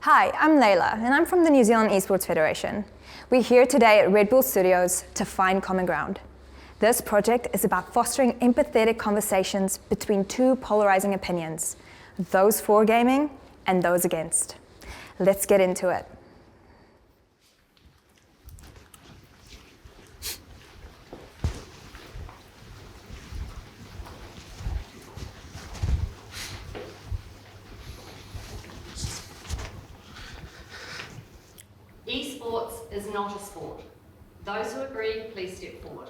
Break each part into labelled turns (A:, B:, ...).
A: Hi, I'm Layla, and I'm from the New Zealand Esports Federation. We're here today at Red Bull Studios to find common ground. This project is about fostering empathetic conversations between two polarising opinions, those for gaming and those against. Let's get into it.
B: Esports is not a sport. Those who agree, please step forward.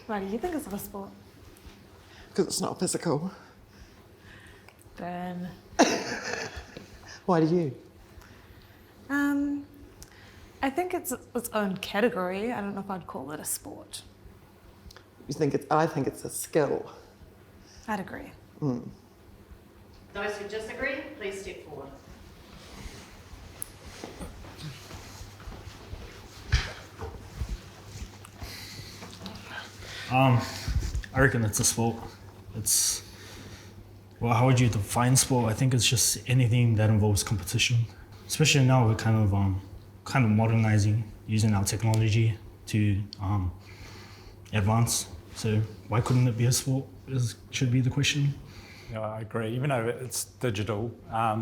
C: Why do you think it's not a sport?
D: Because it's not physical.
C: Burn.
D: Why do you?
C: I think it's its own category. I don't know if I'd call it a sport.
D: I think it's a skill.
C: I'd agree.
B: Those who disagree, please step forward.
E: I reckon it's a sport. How would you define sport? I think it's just anything that involves competition. Especially now we're kind of modernizing, using our technology to advance. So why couldn't it be a sport? Should be the question.
F: Yeah, I agree. Even though it's digital,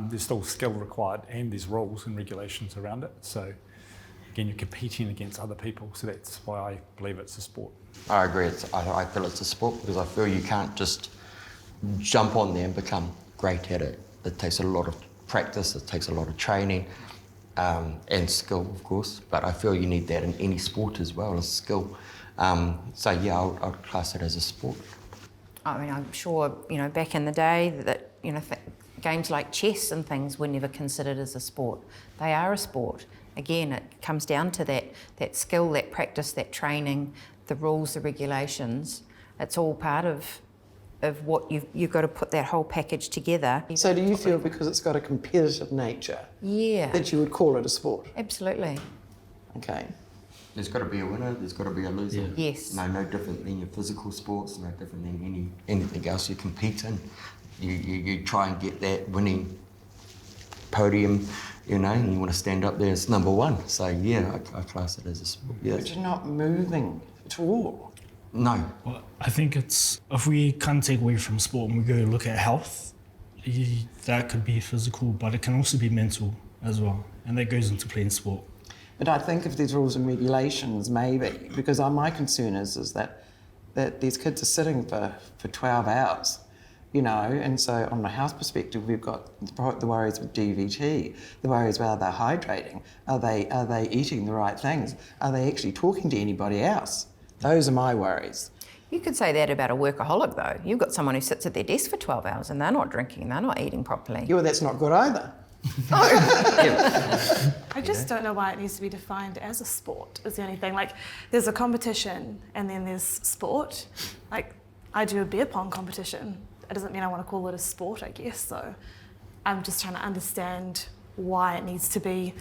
F: there's still skill required and there's rules and regulations around it. So again, you're competing against other people. So that's why I believe it's a sport.
G: I agree. I feel it's a sport because I feel you can't just jump on there and become great at it. It takes a lot of practice, it takes a lot of training and skill, of course. But I feel you need that in any sport as well as skill. So yeah, I would class it as a sport.
H: I mean, I'm sure, back in the day that, games like chess and things were never considered as a sport. They are a sport. Again, it comes down to that skill, that practice, that training, the rules, the regulations. It's all part of what you've got to put that whole package together.
D: So do you feel because it's got a competitive nature that you would call it a sport?
H: Absolutely.
D: Okay.
G: There's got to be a winner, there's got to be a loser.
H: Yeah. Yes.
G: No different than your physical sports, no different than anything else you compete in. You try and get that winning podium, and you want to stand up there as number one. So yeah, I class it as a sport. Yeah.
D: But you're not moving at all.
G: No.
E: Well, I think if we can't take away from sport and we go look at health, that could be physical, but it can also be mental as well. And that goes into playing sport.
D: But I think if there's rules and regulations, maybe, because my concern is that these kids are sitting for 12 hours, and so on a health perspective, we've got the worries with DVT, the worries about are they hydrating, are they eating the right things, are they actually talking to anybody else? Those are my worries.
H: You could say that about a workaholic though. You've got someone who sits at their desk for 12 hours and they're not drinking, they're not eating properly.
D: Yeah, well, that's not good either.
C: I just don't know why it needs to be defined as a sport, is the only thing. Like, there's a competition and then there's sport. Like, I do a beer pong competition. It doesn't mean I want to call it a sport, I guess. So I'm just trying to understand why it needs to be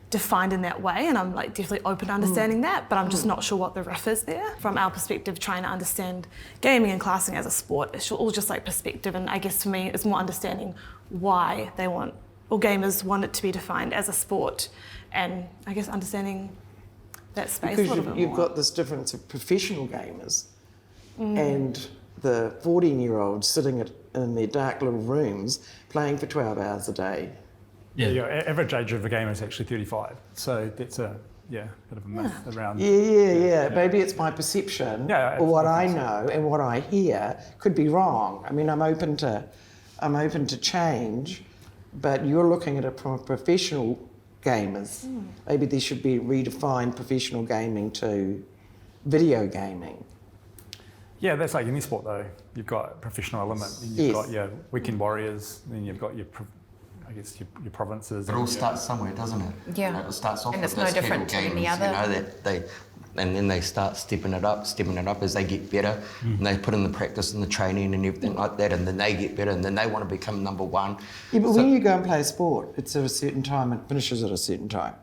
C: defined in that way, and I'm definitely open to understanding that, but I'm just not sure what the riff is there. From our perspective, trying to understand gaming and classing as a sport, it's all just perspective, and I guess for me it's more understanding why they want, or gamers want it to be defined as a sport, and I guess understanding that space
D: because
C: a little bit more.
D: You've got this difference of professional gamers and the 14-year-olds sitting in their dark little rooms playing for 12 hours a day.
F: Yeah, your average age of a gamer is actually 35. So that's a bit of a myth around.
D: Yeah. Maybe it's my perception, or what I know and what I hear could be wrong. I mean, I'm open to change, but you're looking at it from professional gamers. Maybe there should be redefined professional gaming to video gaming.
F: Yeah, that's like any sport though. You've got a professional element, and you've got your weekend warriors, then you've got your provinces.
G: It all starts somewhere, doesn't it?
H: Yeah.
G: It starts off
H: And
G: with
H: it's no
G: those
H: different
G: casual
H: to any
G: games,
H: other.
G: and then they start stepping it up as they get better, and they put in the practice and the training and everything like that, and then they get better, and then they want to become number one.
D: Yeah, but when you go and play a sport, it's at a certain time and finishes at a certain time.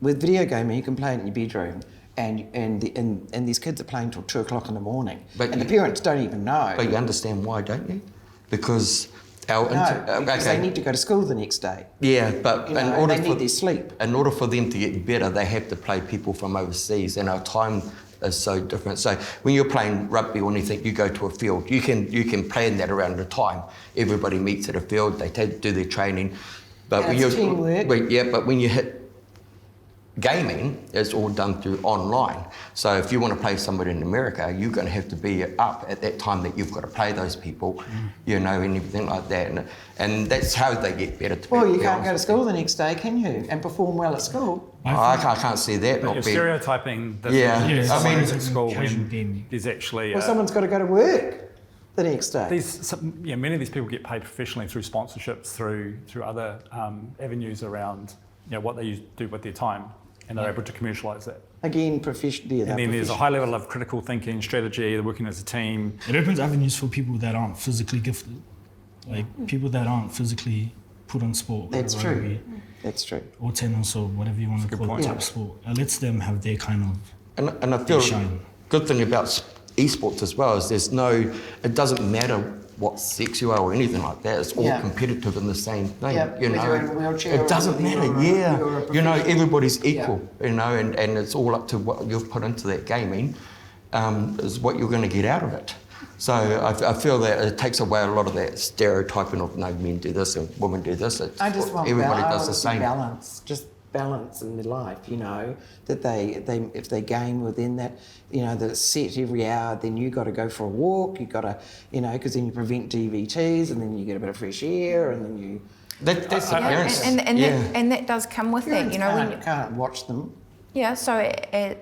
D: With video gaming, you can play it in your bedroom and these kids are playing till 2 o'clock in the morning,
G: But
D: and the
G: you-
D: parents don't even know.
G: But you understand why, don't you? Because our
D: Because they need to go to school the next day.
G: Yeah, but
D: You know,
G: in
D: and
G: order
D: they
G: for
D: need their sleep.
G: in order for them to get better, they have to play people from overseas, and our time is so different. So when you're playing rugby or anything, you go to a field. You can plan that around the time. Everybody meets at a field. They do their training. But
D: And it's teamwork.
G: But when you hit gaming, it's all done through online. So if you want to play somebody in America, you're going to have to be up at that time that you've got to play those people, you know, and everything like that. And that's how they get better.
D: Well, you can't go to school the next day, can you? And perform well at school.
G: I can't see that
F: But
G: not
F: you're
G: being.
F: stereotyping that
G: Yeah.
F: someone
G: I mean,
F: who's at school
E: casual
F: when
E: gaming.
F: there's actually
D: Well, someone's got to go to work the next day.
F: many of these people get paid professionally through sponsorships, through other avenues around what they do with their time, and they're able to commercialise that.
D: Again, professionally.
F: And then there's a high level of critical thinking, strategy, they're working as a team.
E: It opens avenues for people that aren't physically gifted, like people that aren't physically put on sport.
D: That's
E: like
D: true.
E: rugby
D: That's true.
E: Or tennis or whatever you want to
F: good
E: call
F: point.
E: it, type
D: Yeah.
E: of sport. It lets them have their kind of
G: And I feel
E: shine.
G: good thing about esports as well is it doesn't matter what sex you are or anything like that. It's all
D: Yeah.
G: competitive in the same thing.
D: Yeah,
G: You
D: whether
G: know,
D: you're in a wheelchair or
G: it doesn't
D: whether
G: matter.
D: you're
G: Yeah,
D: a
G: you know,
D: professional.
G: everybody's equal. You know, and it's all up to what you've put into that gaming, is what you're going to get out of it. So I feel that it takes away a lot of that stereotyping of no, men do this and women do this. It's
D: I just want
G: everybody
D: I
G: does
D: want
G: the
D: to see
G: same.
D: balance, just balance in their life, you know, that they if they game within that, you know, that it's set every hour, then you got to go for a walk, you got to, you know, because then you prevent DVTs and then you get a bit of fresh air and then you...
G: That's the parents.
H: And that does come with that, you know. When you,
D: can't watch them.
H: yeah, so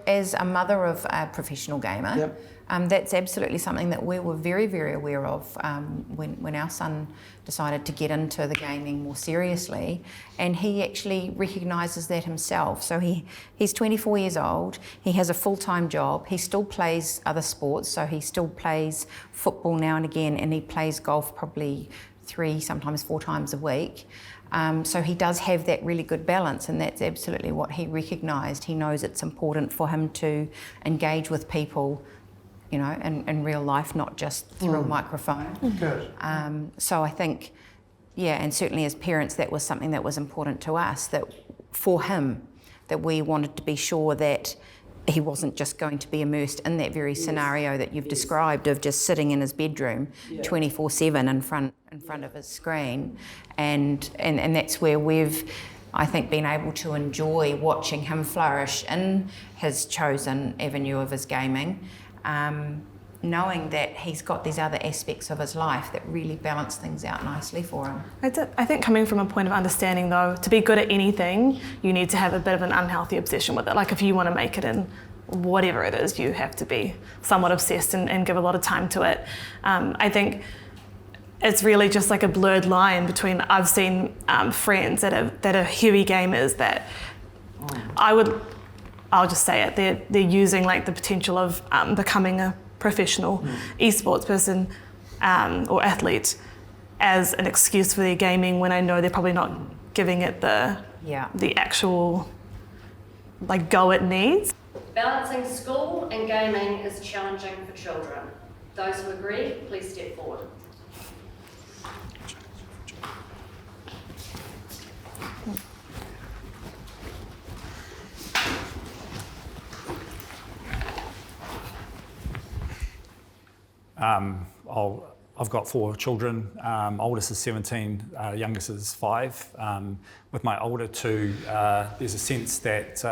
H: as a mother of a professional gamer,
D: Yep.
H: that's absolutely something that we were very, very aware of when our son decided to get into the gaming more seriously, and he actually recognises that himself. So he's 24 years old, he has a full-time job, he still plays other sports, so he still plays football now and again, and he plays golf probably 3, sometimes 4 times a week. So he does have that really good balance, and that's absolutely what he recognised. He knows it's important for him to engage with people, you know, in real life, not just through a microphone.
D: Good.
H: So I think, yeah, and certainly as parents, that was something that was important to us, that for him, that we wanted to be sure that he wasn't just going to be immersed in that very scenario that you've described of just sitting in his bedroom 24/7 in front of his screen, and that's where we've, I think, been able to enjoy watching him flourish in his chosen avenue of his gaming, knowing that he's got these other aspects of his life that really balance things out nicely for him.
C: I think coming from a point of understanding, though, to be good at anything, you need to have a bit of an unhealthy obsession with it. Like if you want to make it in whatever it is, you have to be somewhat obsessed and give a lot of time to it. I think it's really just like a blurred line between, I've seen friends that are heavy gamers that I'll just say it, they're using like the potential of becoming a professional esports person or athlete as an excuse for their gaming, when I know they're probably not giving it the actual like go it needs.
B: Balancing school and gaming is challenging for children. Those who agree, please step forward.
F: I've got 4 children. Oldest is 17, youngest is 5. With my older 2, there's a sense that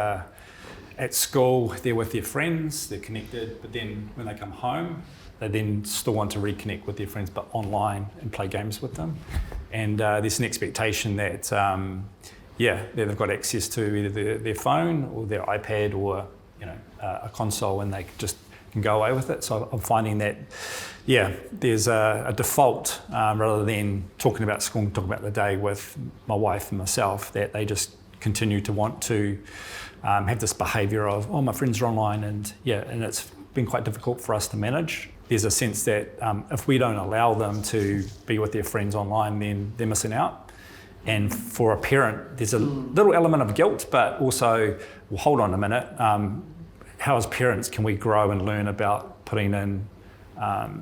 F: at school they're with their friends, they're connected, but then when they come home, they then still want to reconnect with their friends, but online and play games with them. And there's an expectation that, that they've got access to either their phone or their iPad or a console, and they just can go away with it. So I'm finding that, there's a default rather than talking about school and talking about the day with my wife and myself, that they just continue to want to have this behaviour of, oh, my friends are online, and it's been quite difficult for us to manage. There's a sense that if we don't allow them to be with their friends online, then they're missing out. And for a parent, there's a little element of guilt, but also, well, hold on a minute, how as parents can we grow and learn about putting in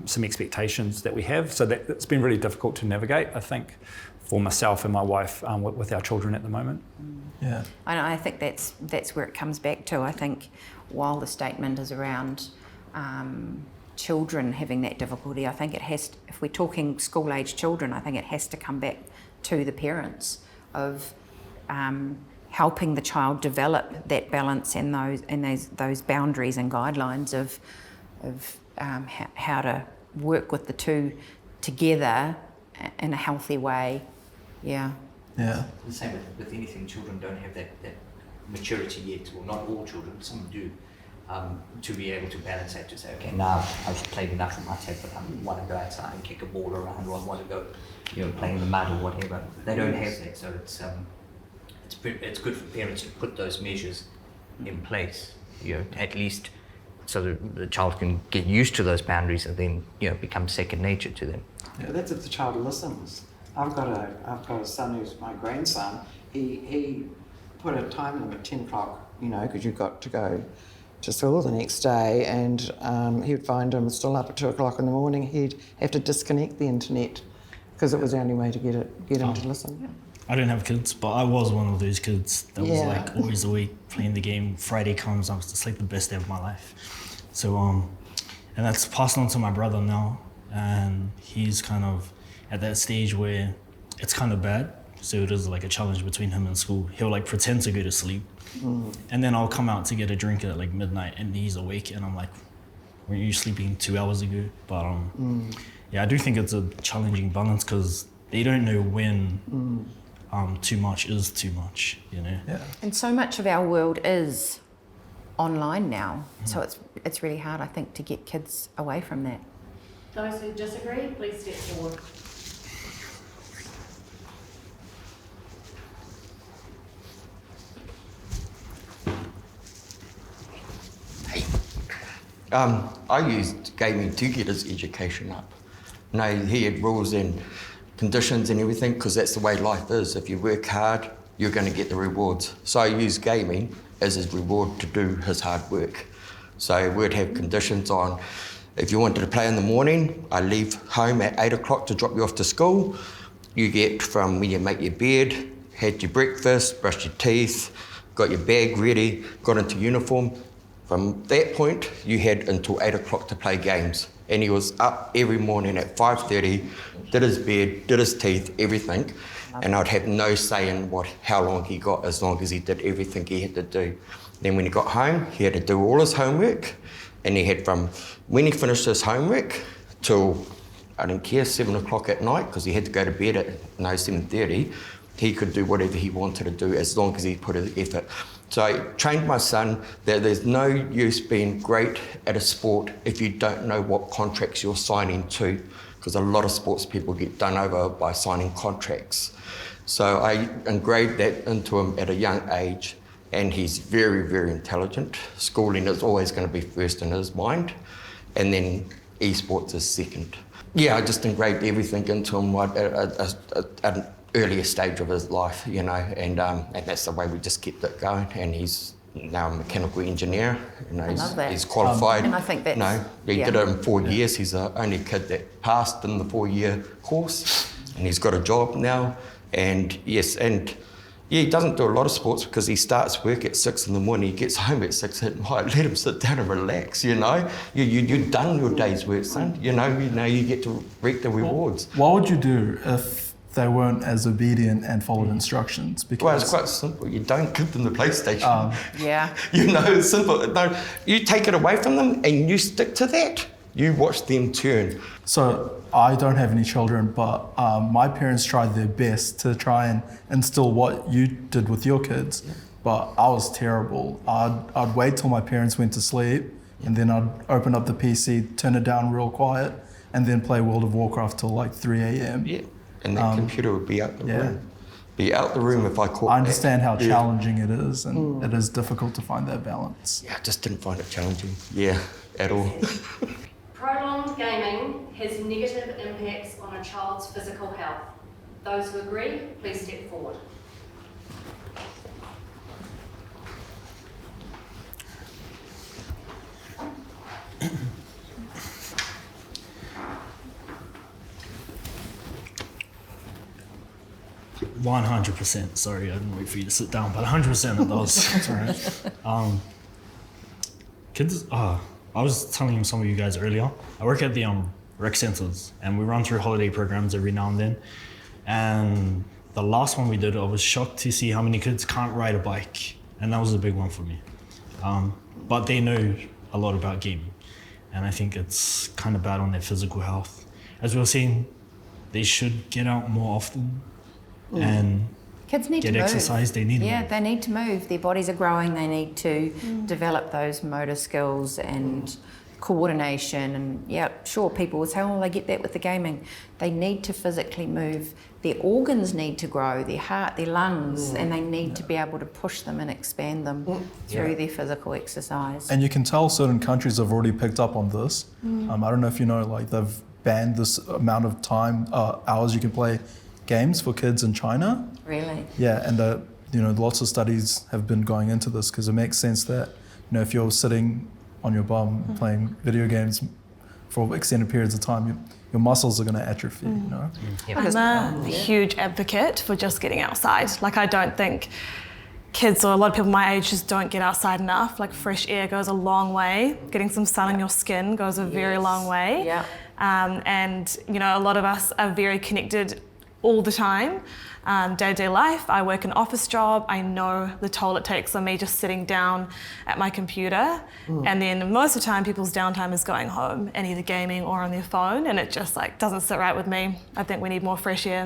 F: some expectations that we have. So it's been really difficult to navigate, I think, for myself and my wife with our children at the moment.
D: Yeah.
H: I think that's where it comes back to. I think while the statement is around children having that difficulty, I think it has to, if we're talking school-age children, I think it has to come back to the parents of helping the child develop that balance and those boundaries and guidelines of how to work with the two together in a healthy way. Yeah.
D: Yeah.
I: The same with anything, children don't have that maturity yet, or not all children, some do, to be able to balance that, to say, okay, now I've played enough of my tape, but I want to go outside and kick a ball around, or I want to go, play in the mud or whatever. They don't have that, so it's good for parents to put those measures in place, at least so the child can get used to those boundaries and then, become second nature to them.
D: Yeah, that's if the child listens. I've got a son who's my grandson. He put a time limit, 10 o'clock, because you've got to go to school the next day, and he would find him still up at 2 o'clock in the morning. He'd have to disconnect the internet because it was the only way to get him to listen.
E: I don't have kids, but I was one of those kids that was like always awake playing the game. Friday comes, I was just like the best day of my life. So, and that's passed on to my brother now, and he's kind of at that stage where it's kind of bad. So it is like a challenge between him and school. He'll like pretend to go to sleep, and then I'll come out to get a drink at like midnight, and he's awake, and I'm like, "Were you sleeping 2 hours ago?" But yeah, I do think it's a challenging balance because they don't know when too much is too much,
D: Yeah.
H: And so much of our world is online now, so it's really hard, I think, to get kids away from that.
B: Those who disagree, please step forward.
G: I used gaming to get his education up. He had rules and conditions and everything, because that's the way life is. If you work hard, you're going to get the rewards. So I used gaming as his reward to do his hard work. So we'd have conditions on, if you wanted to play in the morning, I leave home at 8 o'clock to drop you off to school. You get from when you make your bed, had your breakfast, brushed your teeth, got your bag ready, got into uniform. From that point, you had until 8 o'clock to play games. And he was up every morning at 5:30, did his bed, did his teeth, everything. And I'd have no say in how long he got, as long as he did everything he had to do. Then when he got home, he had to do all his homework. And he had from when he finished his homework till, I didn't care, 7 o'clock at night, because he had to go to bed at 7:30. He could do whatever he wanted to do as long as he put his effort. So I trained my son that there's no use being great at a sport if you don't know what contracts you're signing to, because a lot of sports people get done over by signing contracts. So I engraved that into him at a young age, and he's very, very intelligent. Schooling is always going to be first in his mind, and then esports is second. Yeah, I just engraved everything into him at an earlier stage of his life, and that's the way we just kept it going. And he's now a mechanical engineer. He's qualified.
H: And I think that's...
G: He did it in 4 years. He's the only kid that passed in the 4-year course, and he's got a job now. And yes, and yeah, he doesn't do a lot of sports because he starts work at 6 in the morning, he gets home at 6 at night. Let him sit down and relax, You've done your day's work, son. You get to reap the rewards.
J: What would you do if they weren't as obedient and followed instructions? Because
G: well, it's quite simple. You don't give them the PlayStation.
H: Yeah.
G: It's simple. No, you take it away from them and you stick to that. You watch them turn.
J: So I don't have any children, but my parents tried their best to try and instill what you did with your kids, but I was terrible. I'd wait till my parents went to sleep, and then I'd open up the PC, turn it down real quiet, and then play World of Warcraft till like 3 a.m.
G: Yeah, and that computer would be out the room. Be out the room if I caught
J: I understand how challenging it is, and it is difficult to find that balance.
G: Yeah, I just didn't find it challenging. Yeah, at all.
B: Prolonged gaming has negative impacts on a child's physical health. Those who agree, please step forward.
E: %. Sorry, I didn't wait for you to sit down, but 100% it does. That's all right. Kids, I was telling some of you guys earlier, I work at the rec centres and we run through holiday programs every now and then. And the last one we did, I was shocked to see how many kids can't ride a bike. And that was a big one for me. But they know a lot about gaming. And I think it's kind of bad on their physical health. As we were saying, they should get out more often and
H: kids need
E: get
H: to move.
E: exercise. They need
H: Yeah,
E: to
H: they need to move. Their bodies are growing. They need to develop those motor skills and coordination. And yeah, sure, people will say, oh, they get that with the gaming. They need to physically move. Their organs need to grow, their heart, their lungs, and they need to be able to push them and expand them through their physical exercise.
J: And you can tell certain countries have already picked up on this. I don't know if you know, like they've banned this amount of time, hours you can play games for kids in China.
H: Really?
J: Yeah, and lots of studies have been going into this because it makes sense that, if you're sitting on your bum playing video games for extended periods of time, your muscles are going to atrophy,
C: I'm a huge advocate for just getting outside. Like, I don't think kids or a lot of people my age just don't get outside enough. Like, fresh air goes a long way. Getting some sun on your skin goes a very long way.
H: Yeah.
C: And, a lot of us are very connected all the time. Day-to-day life, I work an office job. I know the toll it takes on me just sitting down at my computer. And then most of the time, people's downtime is going home and either gaming or on their phone, and it just doesn't sit right with me. I think we need more fresh air.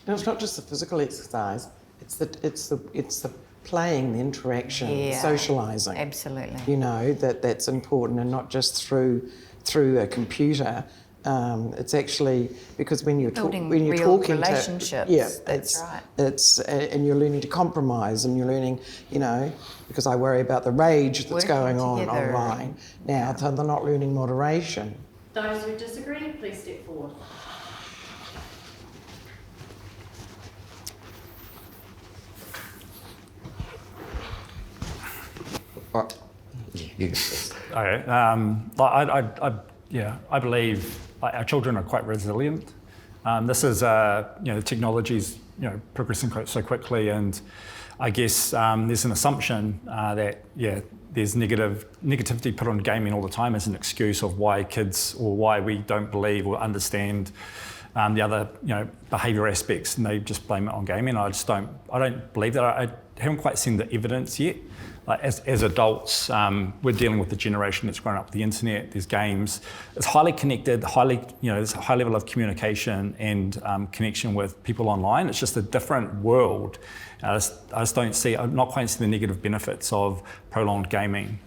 D: And it's not just the physical exercise; it's the playing, the interaction, the socialising.
H: Absolutely.
D: That's important, and not just through a computer. It's actually because when you're
H: Building
D: real
H: talking relationships. That's right.
D: And you're learning to compromise, and you're learning, because I worry about the rage that's
H: Working
D: going on
H: together.
D: online now. So they're not learning moderation.
B: Those who disagree, please step forward.
F: I believe our children are quite resilient. This is, technology's, progressing so quickly, and I guess there's an assumption that, there's negativity put on gaming all the time as an excuse of why kids, or why we don't believe or understand the other, behaviour aspects, and they just blame it on gaming. I don't believe that. I haven't quite seen the evidence yet. Like as adults, we're dealing with the generation that's grown up with the internet. There's games. It's highly connected. There's a high level of communication and connection with people online. It's just a different world. I just don't see. I'm not quite seeing the negative benefits of prolonged gaming.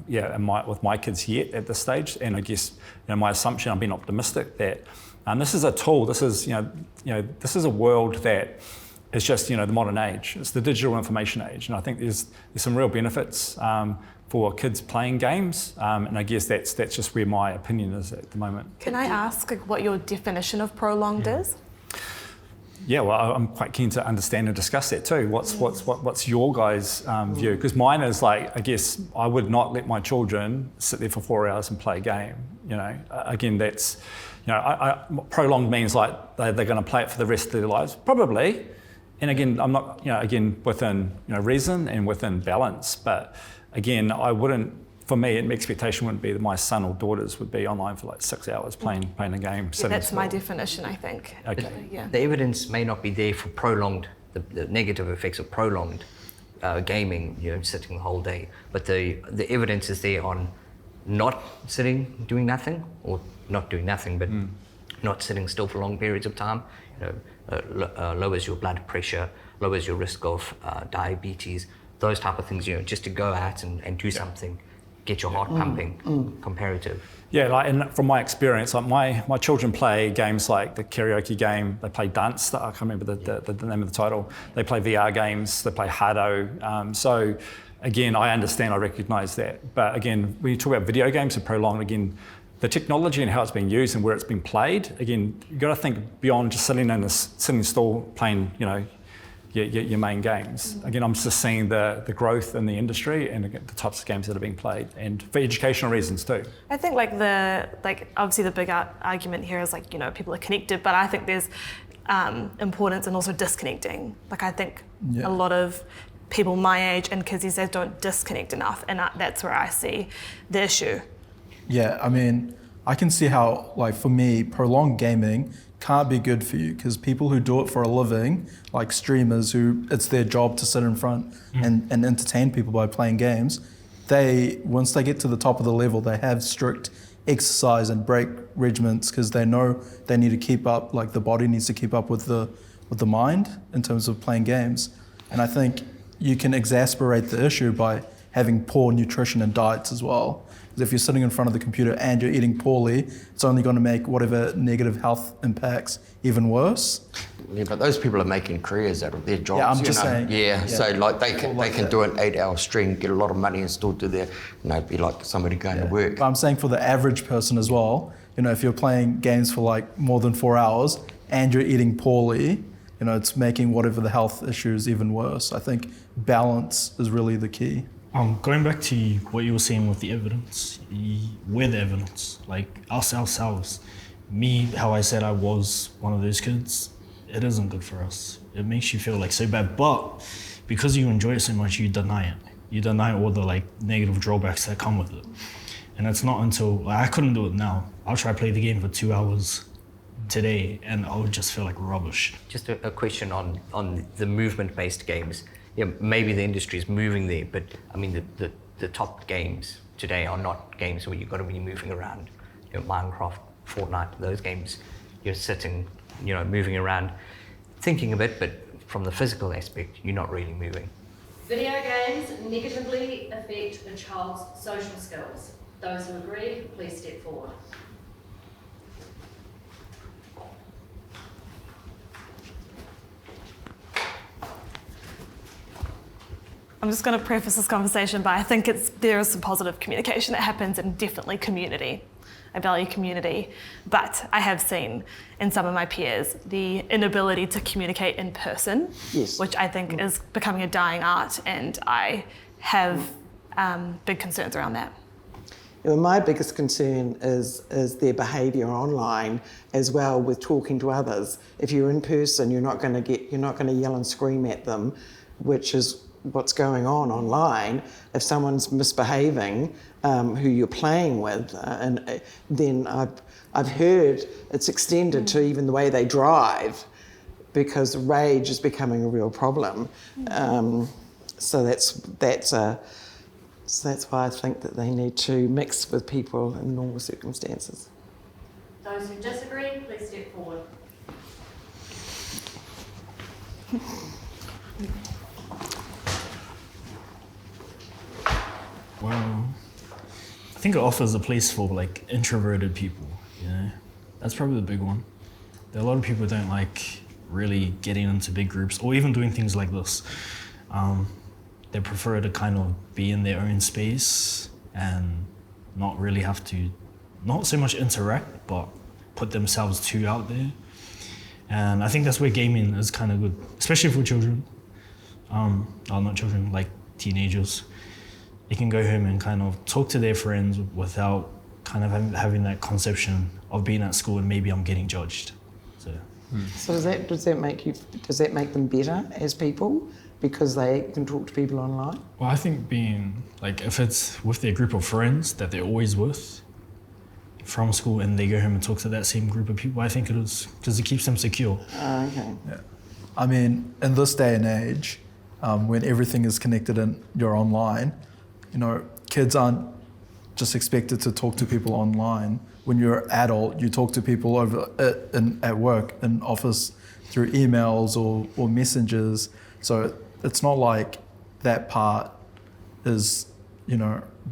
F: With my kids yet at this stage. And I guess my assumption. I'm being optimistic that this is a tool. This is this is a world that. It's just, the modern age. It's the digital information age. And I think there's some real benefits for kids playing games. And I guess that's just where my opinion is at the moment.
C: Can I ask what your definition of prolonged is?
F: Yeah, well, I'm quite keen to understand and discuss that too. What's your guys' view? Because mine is I guess I would not let my children sit there for 4 hours and play a game. Again, that's, prolonged means they're going to play it for the rest of their lives, probably. And again, I'm not, within reason and within balance. But again, I wouldn't. For me, an expectation wouldn't be that my son or daughters would be online for 6 hours playing a game.
C: Yeah, that's my definition, I think.
F: Okay.
I: The evidence may not be there for prolonged, the negative effects of prolonged gaming, sitting the whole day. But the evidence is there on not sitting, doing nothing, or not doing nothing, but not sitting still for long periods of time. Lowers your blood pressure, lowers your risk of diabetes, those type of things, just to go out and do something, get your heart pumping, comparative.
F: Yeah, and from my experience, my children play games like the karaoke game, they play dance, I can't remember the name of the title, they play VR games, they play Hado, so again, I understand, I recognise that, but again, when you talk about video games and prolonged, again, the technology and how it's being used and where it's being played, again, you've got to think beyond just sitting still playing, your main games. Again, I'm just seeing the growth in the industry and the types of games that are being played, and for educational reasons too.
C: I think obviously the big argument here is people are connected, but I think there's importance in also disconnecting. I think a lot of people my age and kids these days don't disconnect enough, and that's where I see the issue.
J: Yeah, I mean, I can see how, for me, prolonged gaming can't be good for you, because people who do it for a living, like streamers who it's their job to sit in front and entertain people by playing games, once they get to the top of the level, they have strict exercise and break regimens, because they know they need to keep up, the body needs to keep up with the mind in terms of playing games. And I think you can exacerbate the issue by having poor nutrition and diets as well. If you're sitting in front of the computer and you're eating poorly, it's only going to make whatever negative health impacts even worse.
G: Yeah, but those people are making careers out of their jobs.
J: Yeah, I'm just saying.
G: Yeah, so they can do an 8-hour stream, get a lot of money, and still do their, be like somebody going to work.
J: But I'm saying for the average person as well, if you're playing games for more than 4 hours and you're eating poorly, it's making whatever the health issues even worse. I think balance is really the key.
E: Going back to what you were saying with the evidence, we're the evidence, us ourselves. Me, how I said I was one of those kids, it isn't good for us. It makes you feel so bad, but because you enjoy it so much, you deny it. You deny all the negative drawbacks that come with it. And it's not until, I couldn't do it now. I'll try to play the game for 2 hours today and I would just feel like rubbish.
I: Just a question on the movement-based games. Yeah, maybe the industry is moving there, but I mean the top games today are not games where you've got to be moving around. Minecraft, Fortnite, those games, you're sitting, moving around, thinking a bit, but from the physical aspect, you're not really moving.
B: Video games negatively affect a child's social skills. Those who agree, please step forward.
C: I'm just going to preface this conversation by I think there is some positive communication that happens, and definitely community. I value community, but I have seen in some of my peers the inability to communicate in person, which I think is becoming a dying art, and I have big concerns around that.
D: Well, my biggest concern is their behaviour online as well, with talking to others. If you're in person, you're not going to yell and scream at them, which is what's going on online. If someone's misbehaving, who you're playing with, and then I've heard it's extended to even the way they drive, because rage is becoming a real problem. So that's why I think that they need to mix with people in normal circumstances.
B: Those who disagree, please step forward.
E: Well, I think it offers a place for introverted people, That's probably the big one. There are a lot of people who don't like really getting into big groups or even doing things like this. They prefer to kind of be in their own space and not really have to, not so much interact, but put themselves too out there. And I think that's where gaming is kind of good, especially for children. Not children, teenagers. They can go home and kind of talk to their friends without kind of having that conception of being at school and maybe I'm getting judged. So
D: does that make them better as people because they can talk to people online?
E: Well, I think being if it's with their group of friends that they're always with from school and they go home and talk to that same group of people, I think it is because it keeps them secure.
D: Okay.
J: Yeah. I mean, in this day and age, when everything is connected and you're online, kids aren't just expected to talk to people online. When you're an adult, you talk to people at work, in office, through emails or messengers. So it's not like that part is,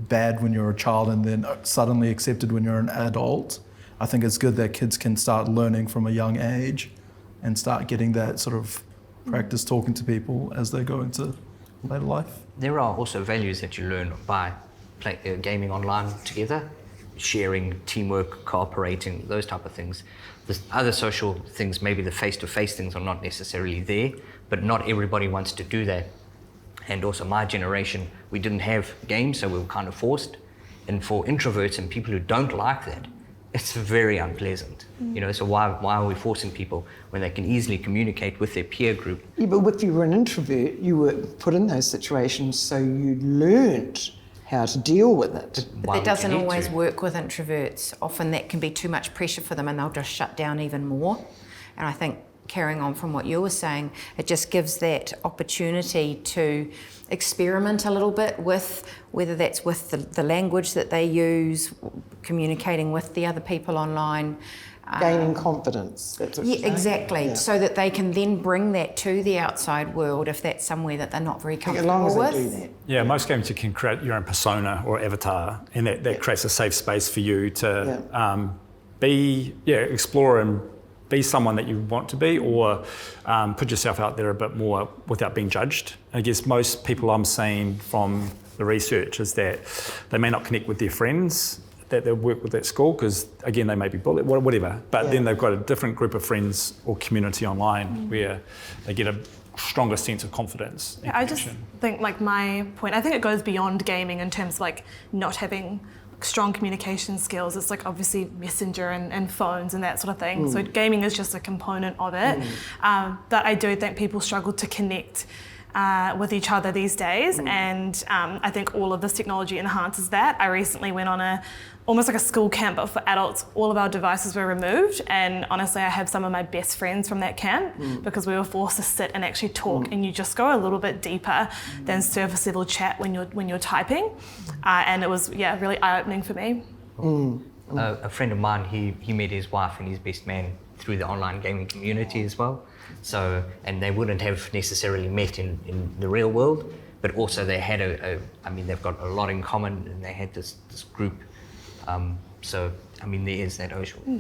J: bad when you're a child and then suddenly accepted when you're an adult. I think it's good that kids can start learning from a young age and start getting that sort of practice talking to people as they go into later life.
I: There are also values that you learn by gaming online together. sharing, teamwork, cooperating, those type of things. The other social things, maybe the face-to-face things are not necessarily there, but not everybody wants to do that. And also my generation, we didn't have games, so we were kind of forced. And for introverts and people who don't like that, it's very unpleasant. You know, so why are we forcing people when they can easily communicate with their peer group?
D: Yeah, but if you were an introvert, you were put in those situations, so you learned how to deal with it.
H: But that doesn't always work with introverts. Often that can be too much pressure for them and they'll just shut down even more. And I think carrying on from what you were saying, it just gives that opportunity to experiment a little bit with, whether that's with the language that they use, communicating with the other people online.
D: Gaining confidence. That's what
H: Yeah,
D: you're saying.
H: exactly.
D: Yeah.
H: So that they can then bring that to the outside world if that's somewhere that they're not very comfortable
D: As long as
H: with.
D: they do that.
F: Yeah, most games you can create your own persona or avatar, and that creates a safe space for you to explore and be someone that you want to be, or put yourself out there a bit more without being judged. I guess most people I'm seeing from the research is that they may not connect with their friends that they work with at school because, again, they may be bullied, whatever. But then they've got a different group of friends or community online where they get a stronger sense of confidence.
C: Yeah, I just think, like, my point, I think it goes beyond gaming in terms of, like, not having strong communication skills. It's like obviously Messenger and phones and that sort of thing. So gaming is just a component of it. But I do think people struggle to connect with each other these days, and I think all of this technology enhances that. I recently went on almost like a school camp, but for adults. All of our devices were removed, and honestly I have some of my best friends from that camp because we were forced to sit and actually talk, and you just go a little bit deeper than surface level chat when you're typing, and it was really eye-opening for me.
I: A friend of mine, he met his wife and his best man through the online gaming community as well. So, and they wouldn't have necessarily met in the real world, but also they had they've got a lot in common, and they had this group. So, I mean, there is that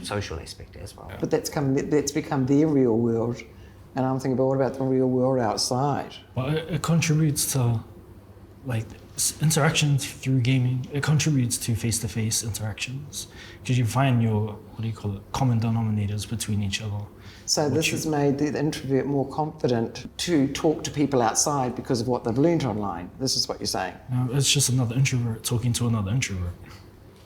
I: social aspect as well.
D: But that's become their real world. And I'm thinking, but what about the real world outside?
E: Well, it contributes to, like, interactions through gaming. It contributes to face-to-face interactions because you find your, common denominators between each other.
D: So this has made the introvert more confident to talk to people outside because of what they've learned online. This is what you're saying.
E: No, it's just another introvert talking to another introvert.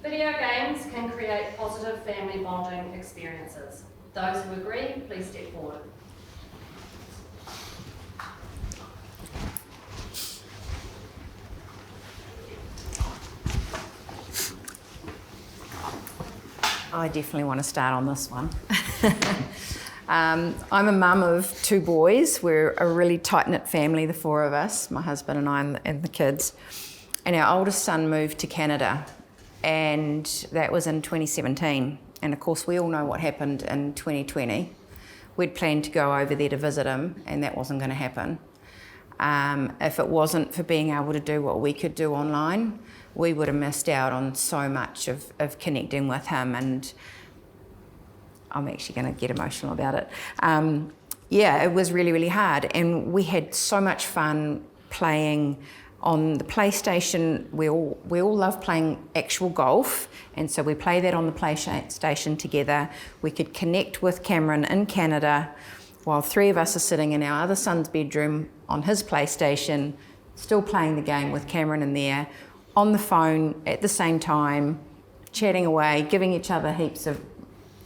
B: Video games can create positive family bonding experiences. Those who agree, please step forward.
H: I definitely want to start on this one. I'm a mum of 2 boys. We're a really tight-knit family, the 4 of us, my husband and I and the kids. And our oldest son moved to Canada, and that was in 2017. And of course, we all know what happened in 2020. We'd planned to go over there to visit him, and that wasn't going to happen. If it wasn't for being able to do what we could do online, we would have missed out on so much of connecting with him, and I'm actually going to get emotional about it. It was really, really hard, and we had so much fun playing on the PlayStation. We all love playing actual golf, and so we play that on the PlayStation together. We could connect with Cameron in Canada while 3 of us are sitting in our other son's bedroom on his PlayStation, still playing the game with Cameron in there, on the phone at the same time, chatting away, giving each other heaps of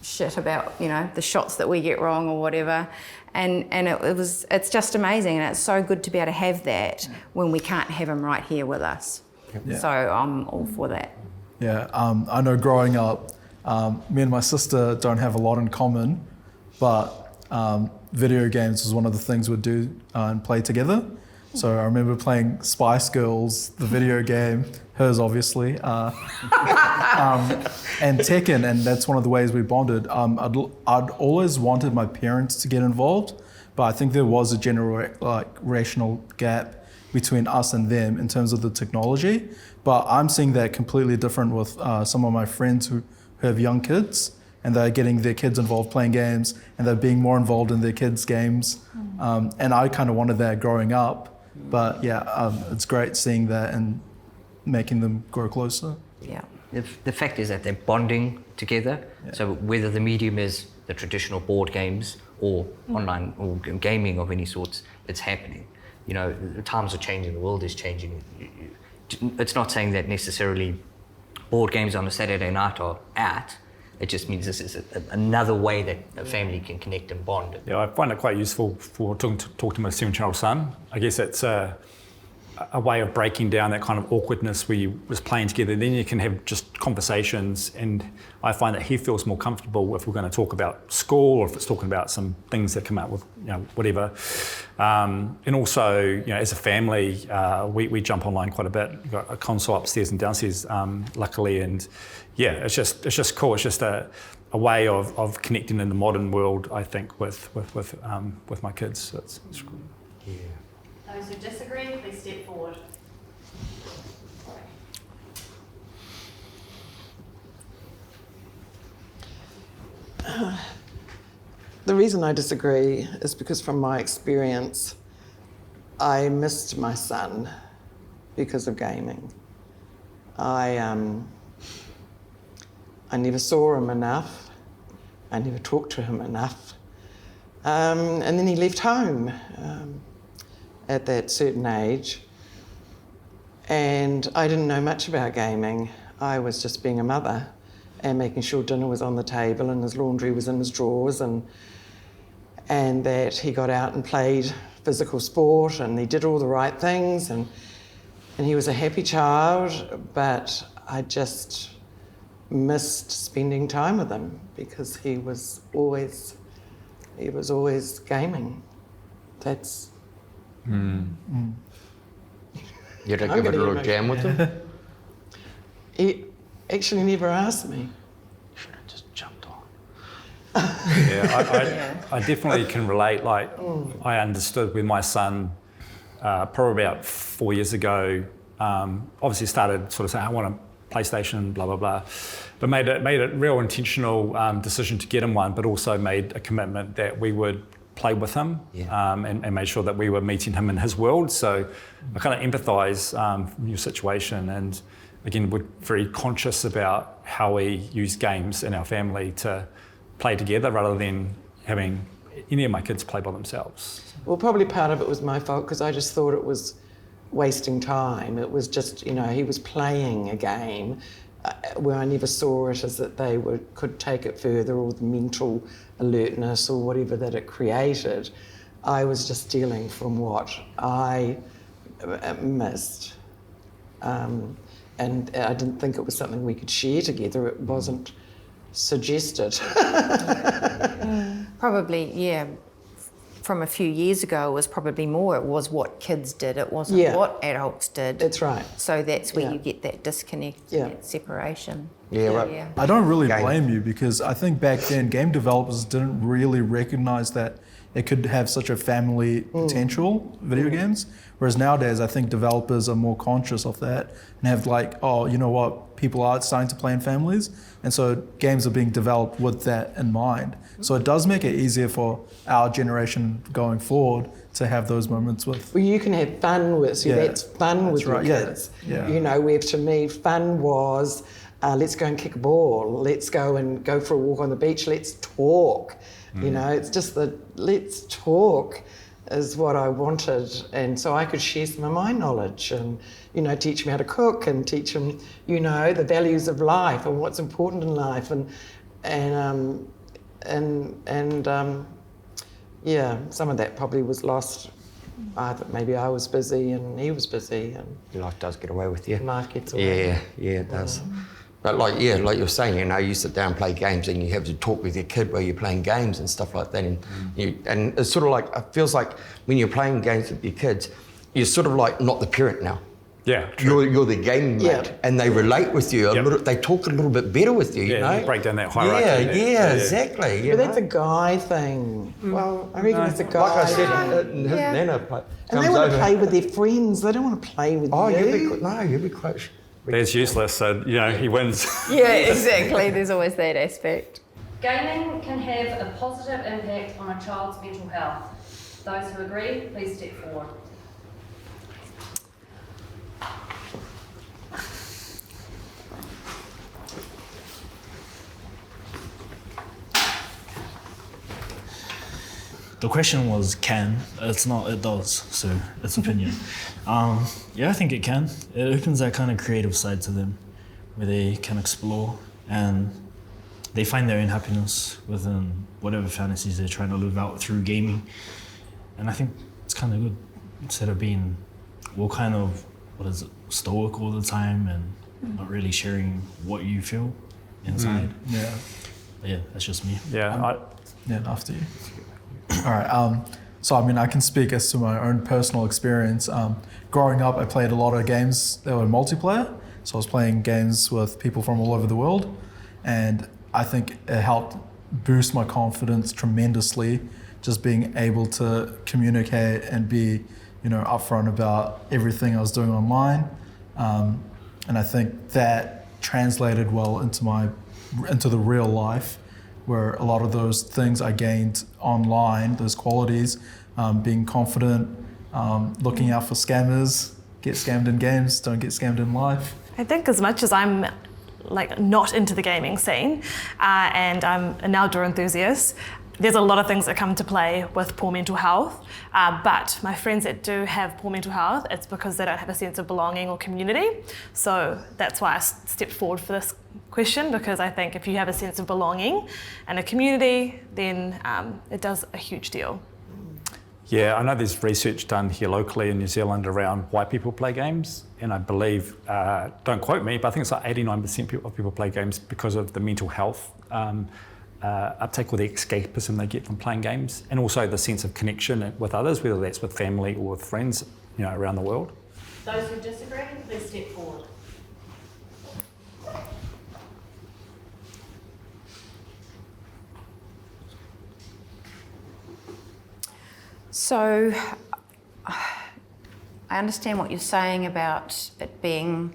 H: shit about, the shots that we get wrong or whatever. And it's just amazing, and it's so good to be able to have that when we can't have him right here with us.
J: Yeah.
H: So I'm all for that.
J: Yeah, I know growing up, me and my sister don't have a lot in common, but video games was one of the things we'd do and play together. So I remember playing Spice Girls, the video game, hers obviously, and Tekken, and that's one of the ways we bonded. I'd always wanted my parents to get involved, but I think there was a generational gap between us and them in terms of the technology. But I'm seeing that completely different with some of my friends who have young kids, and they're getting their kids involved playing games, and they're being more involved in their kids' games. And I kind of wanted that growing up. But it's great seeing that and making them grow closer.
H: Yeah.
I: the fact is that they're bonding together.
J: Yeah.
I: So whether the medium is the traditional board games or online or gaming of any sorts, it's happening. You know, the times are changing, the world is changing. It's not saying that necessarily board games on a Saturday night are out. It just means this is another way that a family can connect and bond.
F: Yeah, I find it quite useful for talk to my 7-year-old son. I guess it's a way of breaking down that kind of awkwardness where you was playing together. Then you can have just conversations, and I find that he feels more comfortable if we're going to talk about school or if it's talking about some things that come out with, you know, whatever. And also, you know, as a family, we jump online quite a bit. We've got a console upstairs and downstairs, luckily, and yeah, it's just cool. It's just a way of connecting in the modern world, I think, with my kids. So it's cool.
I: Yeah.
B: Those who disagree, please step forward.
D: The reason I disagree is because from my experience, I missed my son because of gaming. I never saw him enough. I never talked to him enough. And then he left home at that certain age. And I didn't know much about gaming. I was just being a mother and making sure dinner was on the table and his laundry was in his drawers, and that he got out and played physical sport and he did all the right things, and he was a happy child, but I just missed spending time with him because he was always gaming. That's...
G: You had to give it a little jam with him?
D: He actually never asked me.
G: Should have just jumped on.
F: Yeah, I definitely can relate. Like, I understood with my son probably about 4 years ago. Obviously started sort of saying, I want a PlayStation, blah, blah, blah. But made a real intentional decision to get him one, but also made a commitment that we would play with him, and made sure that we were meeting him in his world. So I kind of empathise with your situation, and again, we're very conscious about how we use games in our family to play together rather than having any of my kids play by themselves.
D: Well, probably part of it was my fault because I just thought it was wasting time. It was just, you know, he was playing a game where I never saw it as that they could take it further, or the mental alertness or whatever that it created. I was just stealing from what I missed. And I didn't think it was something we could share together. It wasn't suggested.
H: Probably, yeah. From a few years ago, it was probably more. It was what kids did. It wasn't what adults did.
D: That's right.
H: So that's where you get that disconnect, that separation.
G: Yeah, right.
H: Yeah.
J: I don't really blame you, because I think back then game developers didn't really recognise that it could have such a family potential, video games. Whereas nowadays, I think developers are more conscious of that and have like, oh, you know what, people are starting to play in families. And so games are being developed with that in mind. So it does make it easier for our generation going forward to have those moments with...
D: Well, you can have fun with, so that's fun with your kids.
J: Yeah.
D: You know, where to me, fun was, let's go and kick a ball, let's go and go for a walk on the beach, let's talk. You know, it's just the let's talk is what I wanted. And so I could share some of my knowledge and, you know, teach them how to cook and teach them, you know, the values of life and what's important in life. Yeah, some of that probably was lost. Either maybe I was busy and he was busy. And
G: Life does get away with you.
D: life gets away.
G: Yeah, it does. But like you're saying, you know, you sit down and play games and you have to talk with your kid while you're playing games and stuff like that. And it's sort of like, it feels like when you're playing games with your kids, you're sort of like not the parent now.
F: Yeah, true.
G: You're the gaming mate, and they relate with you a little. They talk a little bit better with you. You know,
F: you break down that hierarchy.
G: Yeah, exactly.
D: But that's a guy thing. Well, I reckon it's a guy
G: Like I said,
D: thing.
G: his nana comes
D: And they want to
G: over.
D: play with their friends. They don't want to play with you.
G: You'll be close.
F: That's useless, so, you know, he wins.
H: Yeah, exactly. There's always that aspect.
B: Gaming can have a positive impact on a child's mental health. Those who agree, please step forward.
E: the question was can. It's not, it does. So it's opinion. Yeah, I think it can. It opens that kind of creative side to them where they can explore and they find their own happiness within whatever fantasies they're trying to live out through gaming. And I think it's kind of good instead of being all kind of, stoic all the time and not really sharing what you feel inside.
J: Yeah.
E: But yeah, that's just me.
F: Yeah.
J: Yeah, after you. All right. So, I mean, I can speak as to my own personal experience. Growing up, I played a lot of games that were multiplayer. So I was playing games with people from all over the world. And I think it helped boost my confidence tremendously, just being able to communicate and be, upfront about everything I was doing online. And I think that translated well into the real life, where a lot of those things I gained online, those qualities, being confident, looking out for scammers, get scammed in games, don't get scammed in life.
C: I think as much as I'm not into the gaming scene and I'm an outdoor enthusiast, there's a lot of things that come into play with poor mental health, but my friends that do have poor mental health, it's because they don't have a sense of belonging or community. So that's why I stepped forward for this question, because I think if you have a sense of belonging and a community, then it does a huge deal.
F: Yeah, I know there's research done here locally in New Zealand around why people play games, and I believe, don't quote me, but I think it's like 89% of people play games because of the mental health uptake or the escapism they get from playing games, and also the sense of connection with others, whether that's with family or with friends, around the world.
B: Those who disagree, please step forward.
H: So I understand what you're saying about it being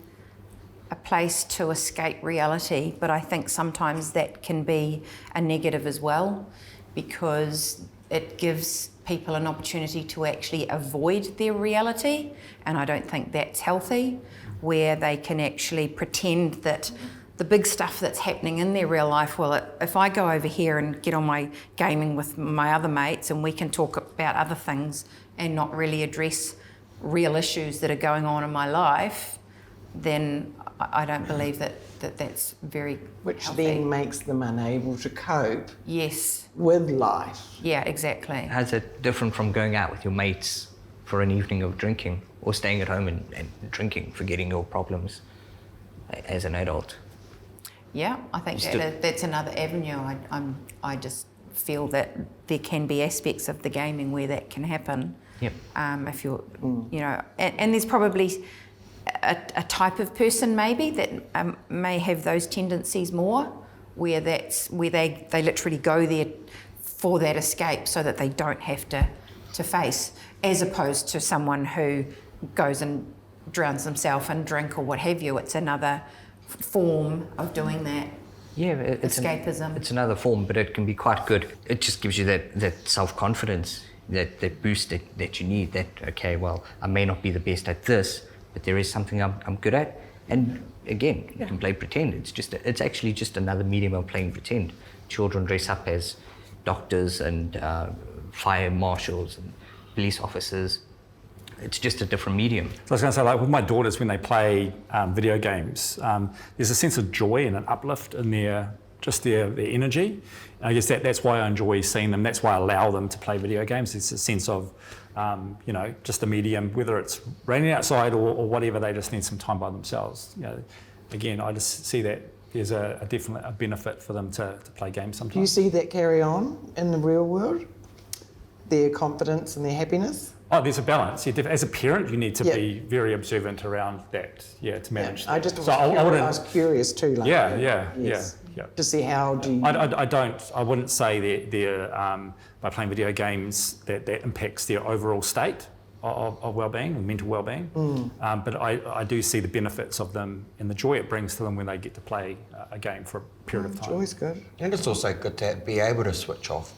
H: a place to escape reality, but I think sometimes that can be a negative as well, because it gives people an opportunity to actually avoid their reality, and I don't think that's healthy, where they can actually pretend that the big stuff that's happening in their real life, well, if I go over here and get on my gaming with my other mates and we can talk about other things and not really address real issues that are going on in my life, then I don't believe that's very
D: Which
H: healthy.
D: then makes them unable to cope
H: Yes.
D: with life.
H: Yeah, exactly.
I: How's it different from going out with your mates for an evening of drinking, or staying at home and drinking, forgetting your problems as an adult?
H: Yeah, I think that's another avenue. I just feel that there can be aspects of the gaming where that can happen.
I: Yep.
H: If you're, and there's probably a type of person maybe that may have those tendencies more, where they literally go there for that escape so that they don't have to face, as opposed to someone who goes and drowns themselves in drink or what have you. It's another form of doing that.
I: Yeah, it's
H: escapism.
I: It's another form, but it can be quite good. It just gives you that self-confidence, that boost that you need, that, okay, well, I may not be the best at this, but there is something I'm good at. And again, you can play pretend. It's actually just another medium of playing pretend. Children dress up as doctors and fire marshals and police officers. It's just a different medium.
F: So I was going to say, like with my daughters, when they play video games, there's a sense of joy and an uplift in their energy. And I guess that's why I enjoy seeing them. That's why I allow them to play video games. It's a sense of, just a medium, whether it's raining outside or whatever, they just need some time by themselves. Again, I just see that there's definitely a benefit for them to play games sometimes.
D: Do you see that carry on in the real world? Their confidence and their happiness?
F: Oh, there's a balance. As a parent, you need to be very observant around that, to manage that.
D: I was curious too. Like,
F: Yeah.
D: To see how do you...
F: I wouldn't say that by playing video games that impacts their overall state of well-being and mental well-being. But I do see the benefits of them and the joy it brings to them when they get to play a game for a period of time.
D: Joy's good.
G: And it's also good to be able to switch off.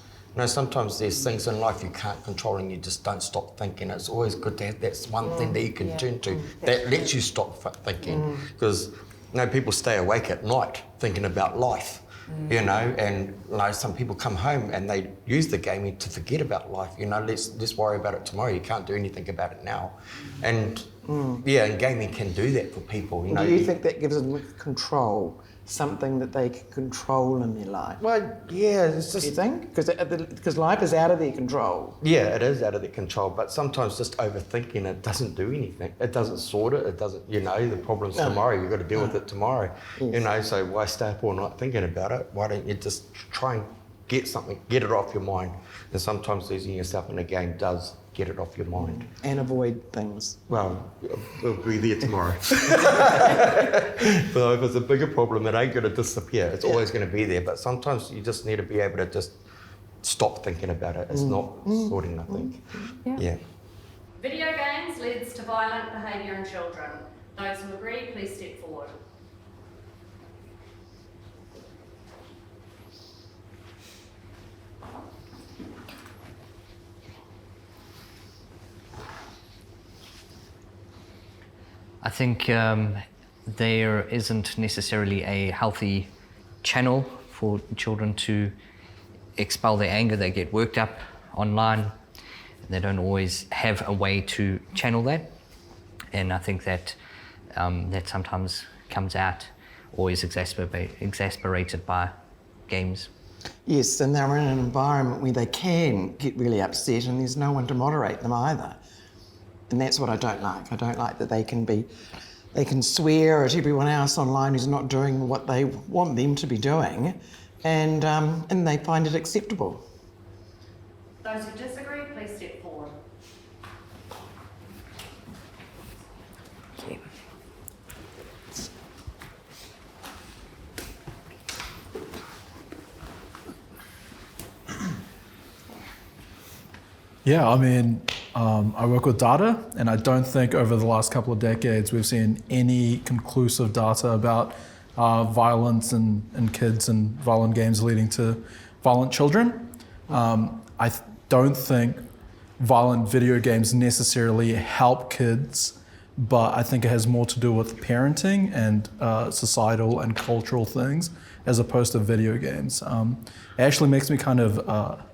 G: Sometimes there's things in life you can't control and you just don't stop thinking. It's always good to have that one thing that you can turn to that lets you stop thinking. Because people stay awake at night thinking about life. you know, and like some people come home and they use the gaming to forget about life, you know, let's worry about it tomorrow, you can't do anything about it now. And yeah, and gaming can do that for people, you know.
D: Do you think that gives them control? Something that they can control in their life?
G: Well, yeah, it's just...
D: Do you think? Because life is out of their control.
G: Yeah, it is out of their control, but sometimes just overthinking it doesn't do anything. It doesn't sort it, it doesn't, you know, the problem's tomorrow, you've got to deal with it tomorrow. Yes. You know, so why stay up all night thinking about it? Why don't you just try and get it off your mind? And sometimes losing yourself in a game does get it off your mind.
D: And avoid things.
G: Well, we'll be there tomorrow. So if it's a bigger problem, it ain't going to disappear. It's always going to be there. But sometimes you just need to be able to just stop thinking about it. It's not sorting nothing. Yeah.
B: Video games leads to violent behaviour in children. Those who agree, please step forward.
I: I think there isn't necessarily a healthy channel for children to expel their anger. They get worked up online. They don't always have a way to channel that. And I think that that sometimes comes out or is exasperated by games.
D: Yes, and they're in an environment where they can get really upset and there's no one to moderate them either. And that's what I don't like. I don't like that they can swear at everyone else online who's not doing what they want them to be doing, and they find it acceptable.
B: Those who disagree, please step forward.
H: Okay.
J: Yeah, I mean, I work with data, and I don't think over the last couple of decades we've seen any conclusive data about violence in kids and violent games leading to violent children. Don't think violent video games necessarily help kids, but I think it has more to do with parenting and societal and cultural things as opposed to video games. It actually makes me kind of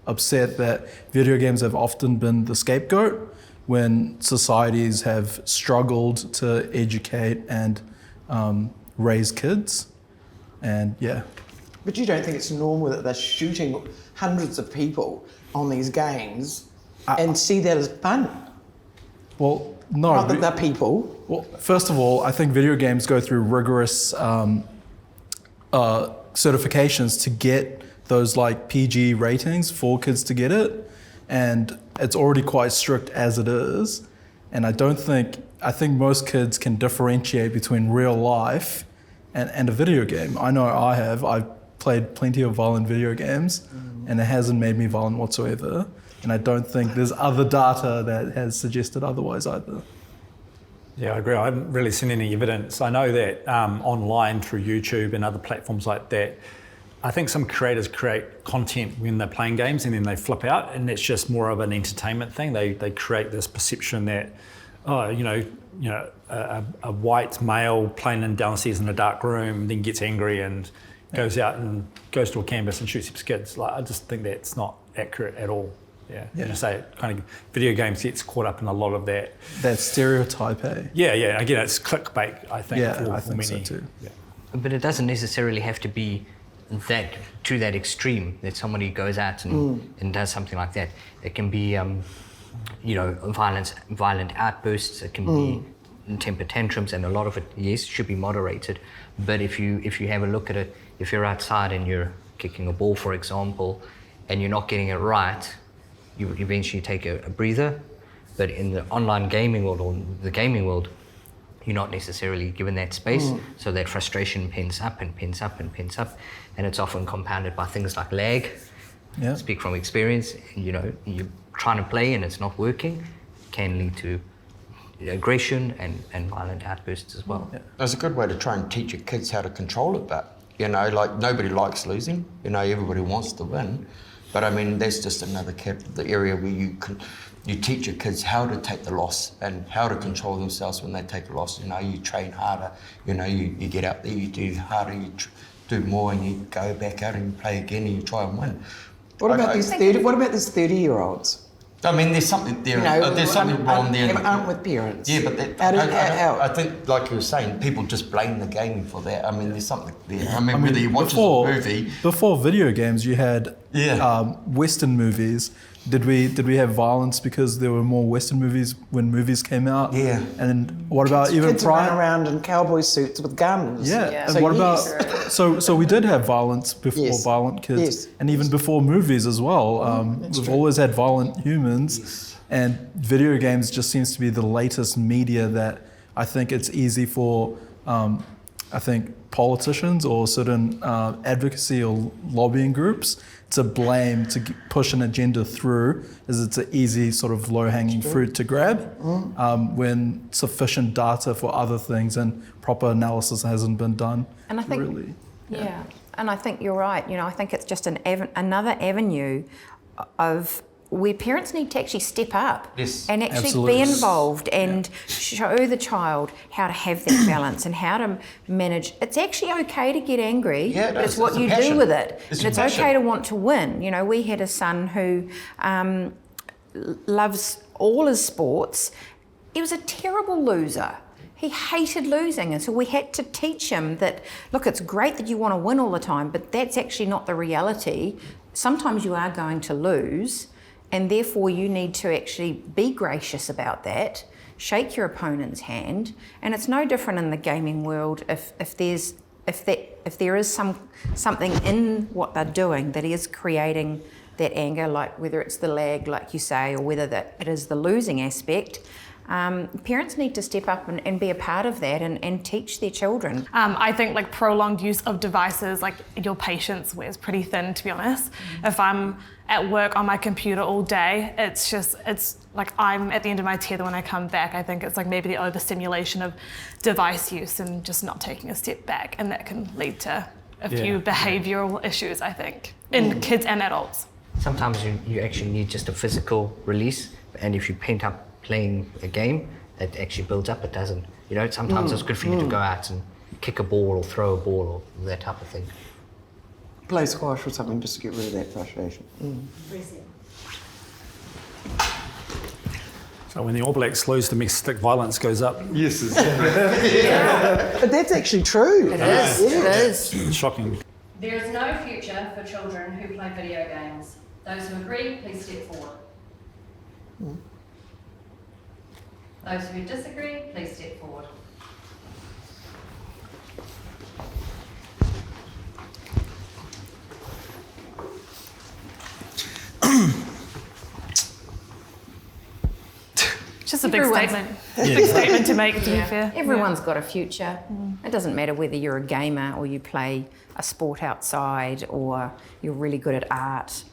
J: upset that video games have often been the scapegoat when societies have struggled to educate and raise kids. And yeah.
D: But you don't think it's normal that they're shooting hundreds of people on these games and see that as fun?
J: Well, no.
D: Not that they're people.
J: Well, first of all, I think video games go through rigorous certifications to get those like PG ratings for kids to get it, and it's already quite strict as it is. And I think most kids can differentiate between real life and a video game. I know I've played plenty of violent video games and it hasn't made me violent whatsoever. And I don't think there's other data that has suggested otherwise either.
F: Yeah, I agree. I haven't really seen any evidence. I know that online through YouTube and other platforms like that, I think some creators create content when they're playing games and then they flip out, and it's just more of an entertainment thing. They create this perception that, a white male playing in downstairs in a dark room, then gets angry and goes out and goes to a canvas and shoots his kids. Like, I just think that's not accurate at all. Yeah. As you say, it kind of video games gets caught up in a lot of that.
J: That stereotype, eh?
F: Yeah. Again, it's clickbait, I think.
J: Yeah,
F: for
J: I think
F: many.
J: so too.
F: Yeah.
I: But it doesn't necessarily have to be that extreme, that somebody goes out and does something like that. It can be, violent outbursts. It can be temper tantrums, and a lot of it, yes, should be moderated. But if you have a look at it, if you're outside and you're kicking a ball, for example, and you're not getting it right, you eventually take a breather. But in the online gaming world or the gaming world, you're not necessarily given that space, so that frustration pins up and pins up and pins up, and it's often compounded by things like lag.
J: Yeah.
I: Speak from experience. You're trying to play and it's not working, can lead to aggression and violent outbursts as well.
G: Yeah. It's a good way to try and teach your kids how to control it, but nobody likes losing. Everybody wants to win, but I mean that's just another the area where you teach your kids how to take the loss and how to control themselves when they take a loss. You train harder. You get out there, you do harder. do more and you go back out and you play again and you try and win.
D: What about these 30-year-olds?
G: I mean, there's something there. There's something wrong there.
D: Aren't with parents.
G: Yeah, but
D: how?
G: I think, like you were saying, people just blame the gaming for that. I mean, there's something there. I mean whether you watch a movie.
J: Before video games, you had Western movies. Did we have violence because there were more Western movies when movies came out?
G: Yeah.
J: And what about even
D: kids run around in cowboy suits with guns?
J: Yeah. And
D: so
J: what about so we did have violence before violent kids, and even before movies as well. We've always had violent humans, and video games just seems to be the latest media that I think it's easy for. I think politicians or certain advocacy or lobbying groups to blame to push an agenda through, as it's an easy sort of low-hanging fruit to grab when sufficient data for other things and proper analysis hasn't been done.
H: And I think,
J: really,
H: and I think you're right. You know, I think it's just another avenue of where parents need to actually step up and actually be involved and show the child how to have that balance and how to manage. It's actually okay to get angry.
G: Yeah,
H: it's what you do with it. It's okay to want to win. You know, we had a son who loves all his sports. He was a terrible loser. He hated losing, and so we had to teach him that, look, it's great that you want to win all the time, but that's actually not the reality. Sometimes you are going to lose, and therefore you need to actually be gracious about that, shake your opponent's hand, and it's no different in the gaming world. If there is something in what they're doing that is creating that anger, like whether it's the lag, like you say, or whether that it is the losing aspect, parents need to step up and be a part of that and teach their children.
C: I think like prolonged use of devices, like your patience wears pretty thin, to be honest. If I'm at work on my computer all day, it's like I'm at the end of my tether when I come back. I think it's like maybe the overstimulation of device use and just not taking a step back, and that can lead to a few behavioural issues, I think, in kids and adults.
I: Sometimes you actually need just a physical release, and if you pent up playing a game, it actually builds up. It doesn't. You know, sometimes it's good for you to go out and kick a ball or throw a ball or that type of thing.
D: Play squash or something just to get rid of that frustration.
F: So when the All Blacks lose, domestic violence goes up.
G: Yes,
D: But that's actually true.
H: It is. It is.
F: It's shocking.
B: There is no future for children who play video games. Those who agree, please step forward. Those who disagree, please step forward.
C: Just a big statement. Big statement to make, to be fair.
H: Everyone's got a future. It doesn't matter whether you're a gamer or you play a sport outside or you're really good at art.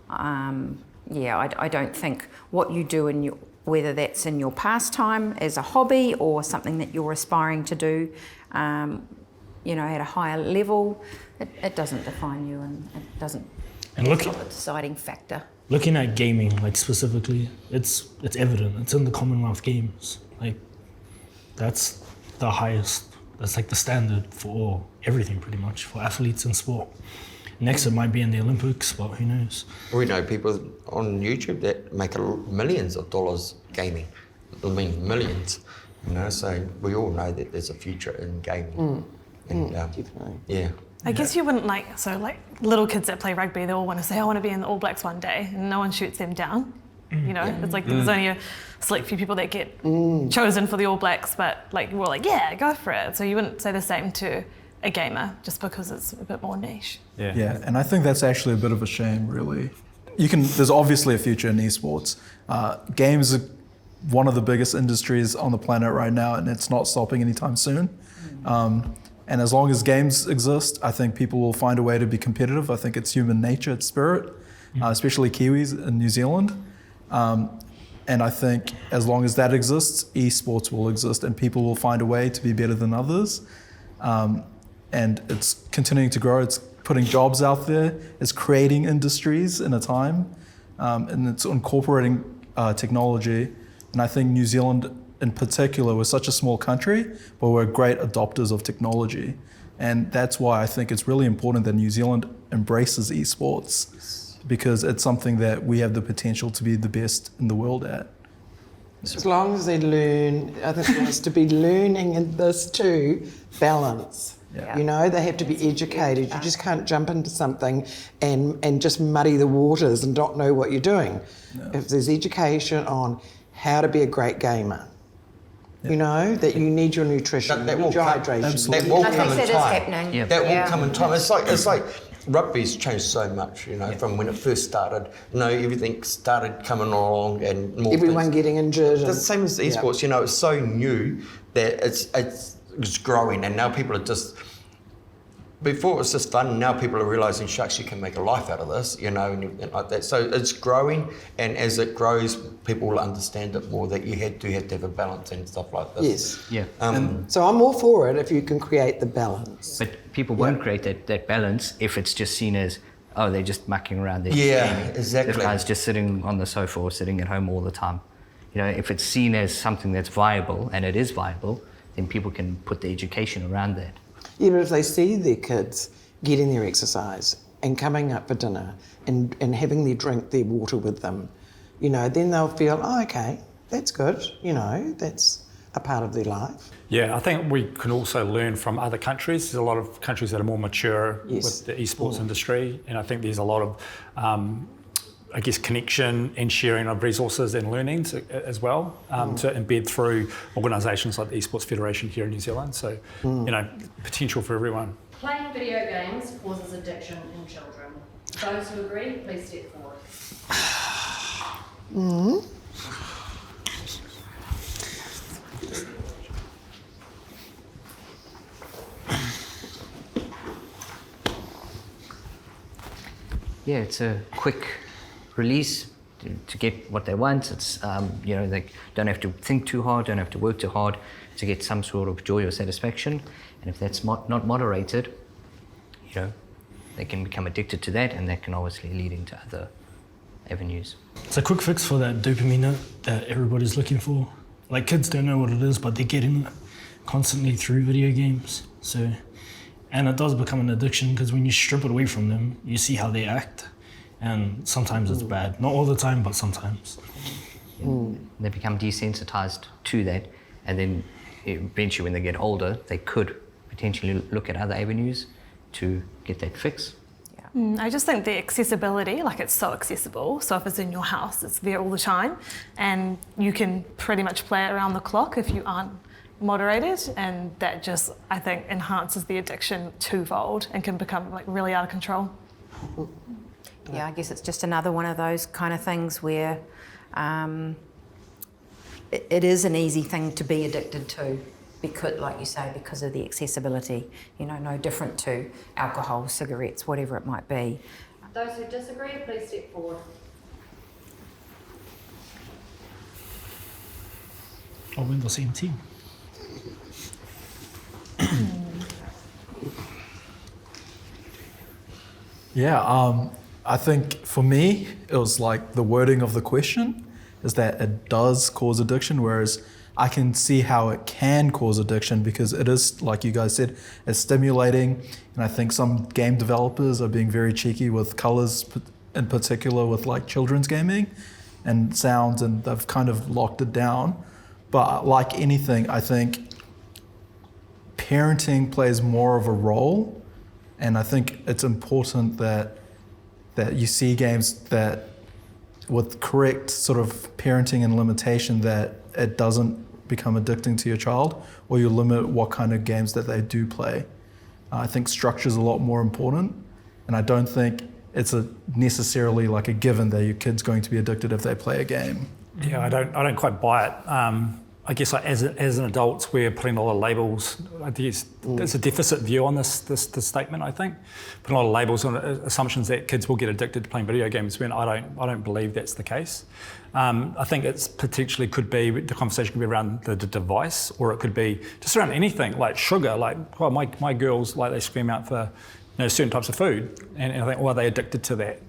H: I don't think what you do whether that's in your pastime as a hobby or something that you're aspiring to do, at a higher level, it doesn't define you, and it doesn't. It's not the deciding factor.
E: Looking at gaming, like specifically, it's evident. It's in the Commonwealth Games. Like, that's the highest. That's like the standard for everything, pretty much, for athletes in sport. Next, it might be in the Olympics, but who knows?
G: We know people on YouTube that make millions of dollars gaming. I mean, millions. So we all know that there's a future in gaming.
D: Definitely.
G: Yeah.
C: I guess you wouldn't little kids that play rugby, they all want to say, I want to be in the All Blacks one day, and no one shoots them down. It's like there's only a select few people that get chosen for the All Blacks, but we're like, yeah, go for it. So you wouldn't say the same to a gamer just because it's a bit more niche.
J: Yeah, and I think that's actually a bit of a shame, really. There's obviously a future in esports. Games are one of the biggest industries on the planet right now, and it's not stopping anytime soon. And as long as games exist, I think people will find a way to be competitive. I think it's human nature, it's spirit, especially Kiwis in New Zealand. And I think as long as that exists, esports will exist and people will find a way to be better than others. And it's continuing to grow. It's putting jobs out there. It's creating industries in a time. And it's incorporating technology. And I think New Zealand in particular, we're such a small country, but we're great adopters of technology. And that's why I think it's really important that New Zealand embraces esports, because it's something that we have the potential to be the best in the world at.
D: As long as they learn, I think there has to be learning in this too, balance.
J: Yeah.
D: You know, they have to be educated. You just can't jump into something and just muddy the waters and not know what you're doing.
J: No.
D: If there's education on how to be a great gamer, you know, that you need your nutrition,
G: That
D: you
G: will
D: need your
G: come-
D: hydration.
G: That will
H: I
G: come
H: think
G: in
H: that is
G: time.
H: happening.
I: Yeah.
G: That will come in time. It's like rugby's changed so much, you know, from when it first started. You know, everything started coming along and more
D: Everyone
G: things.
D: getting injured.
G: The same as esports, you know, it's so new that it's growing, and now people are just. Before it was just fun, now people are realising, shucks, you can make a life out of this, you know, and like that. So it's growing, and as it grows, people will understand it more that you have to have a balance and stuff like this.
D: Yes.
I: Yeah.
D: So I'm all for it if you can create the balance.
I: But people won't create that balance if it's just seen as, oh, they're just mucking around. They're
G: Yeah,
I: just gaming.
G: exactly.
I: This guy's just sitting on the sofa or sitting at home all the time. You know, if it's seen as something that's viable, and it is viable, then people can put the education around that.
D: Yeah, but if they see their kids getting their exercise and coming up for dinner and having their drink, their water with them, you know, then they'll feel, oh, okay, that's good, you know, that's a part of their life.
F: Yeah, I think we can also learn from other countries. There's a lot of countries that are more mature with the esports industry, and I think there's a lot of, I guess, connection and sharing of resources and learnings as well to embed through organisations like the Esports Federation here in New Zealand. So, you know, potential for everyone.
B: Playing video games causes addiction in children. Those who agree, please step forward.
I: Yeah, it's a quick release to get what they want. It's you know, they don't have to think too hard, don't have to work too hard to get some sort of joy or satisfaction. And if that's not moderated, you know, they can become addicted to that, and that can obviously lead into other avenues.
E: It's a quick fix for that dopamine hit that everybody's looking for. Like, kids don't know what it is, but they're getting it constantly through video games. So, and it does become an addiction, because when you strip it away from them, you see how they act. And sometimes it's bad. Not all the time, but sometimes.
I: They become desensitized to that, and then eventually when they get older, they could potentially look at other avenues to get that fix.
C: I just think the accessibility, like, it's so accessible. So if it's in your house, it's there all the time, and you can pretty much play it around the clock if you aren't moderated, and that just, I think, enhances the addiction twofold and can become, like, really out of control.
H: Yeah, I guess it's just another one of those kind of things where it is an easy thing to be addicted to, because, like you say, because of the accessibility, you know, no different to alcohol, cigarettes, whatever it might be.
B: Those who disagree, please step forward.
E: Or we're in the same team.
J: Yeah, I think for me, it was like the wording of the question is that it does cause addiction, whereas I can see how it can cause addiction because it is, like you guys said, it's stimulating. And I think some game developers are being very cheeky with colors, in particular with like children's gaming and sounds, and they've kind of locked it down. But like anything, I think parenting plays more of a role. And I think it's important that you see games that with correct sort of parenting and limitation, that it doesn't become addicting to your child, or you limit what kind of games that they do play. I think structure is a lot more important, and I don't think it's necessarily like a given that your kid's going to be addicted if they play a game.
F: Yeah, I don't quite buy it. I guess like as an adult, we're putting a lot of labels. I guess there's a deficit view on this statement. I think putting a lot of labels on assumptions that kids will get addicted to playing video games, when I don't believe that's the case. I think it's potentially could be, the conversation could be around the device, or it could be just around anything like sugar. Like, well, my girls, like, they scream out for, you know, certain types of food, and I think, well, are they addicted to that?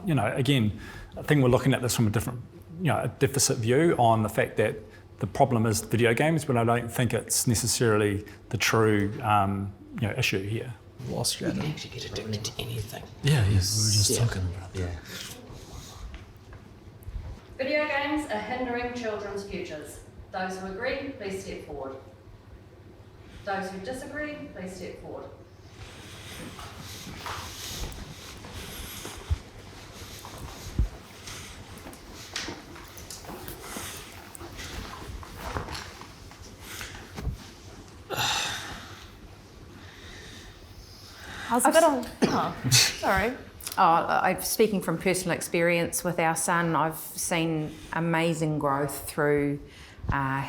F: You know, again, I think we're looking at this from a different, you know, a deficit view on the fact that the problem is video games, but I don't think it's necessarily the true, issue here.
J: Lost
D: You can
J: Shannon.
D: actually get addicted to anything.
E: Yeah, yes, we were just talking about that.
D: Yeah.
B: Video games are hindering children's futures. Those who agree, please step forward. Those who disagree, please step forward.
C: How's it on? Oh, sorry.
H: Speaking from personal experience with our son, I've seen amazing growth through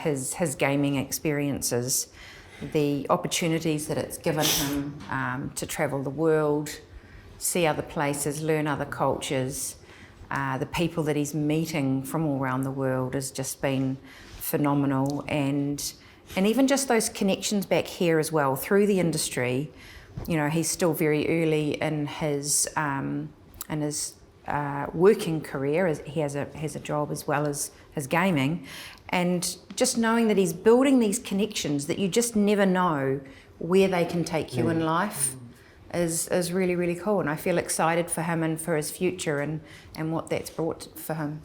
H: his gaming experiences. The opportunities that it's given him to travel the world, see other places, learn other cultures, the people that he's meeting from all around the world has just been phenomenal. And even just those connections back here as well through the industry. He's still very early in his working career. He has a job as well as his gaming, and just knowing that he's building these connections that you just never know where they can take you in life is really, really cool. And I feel excited for him and for his future and what that's brought for him.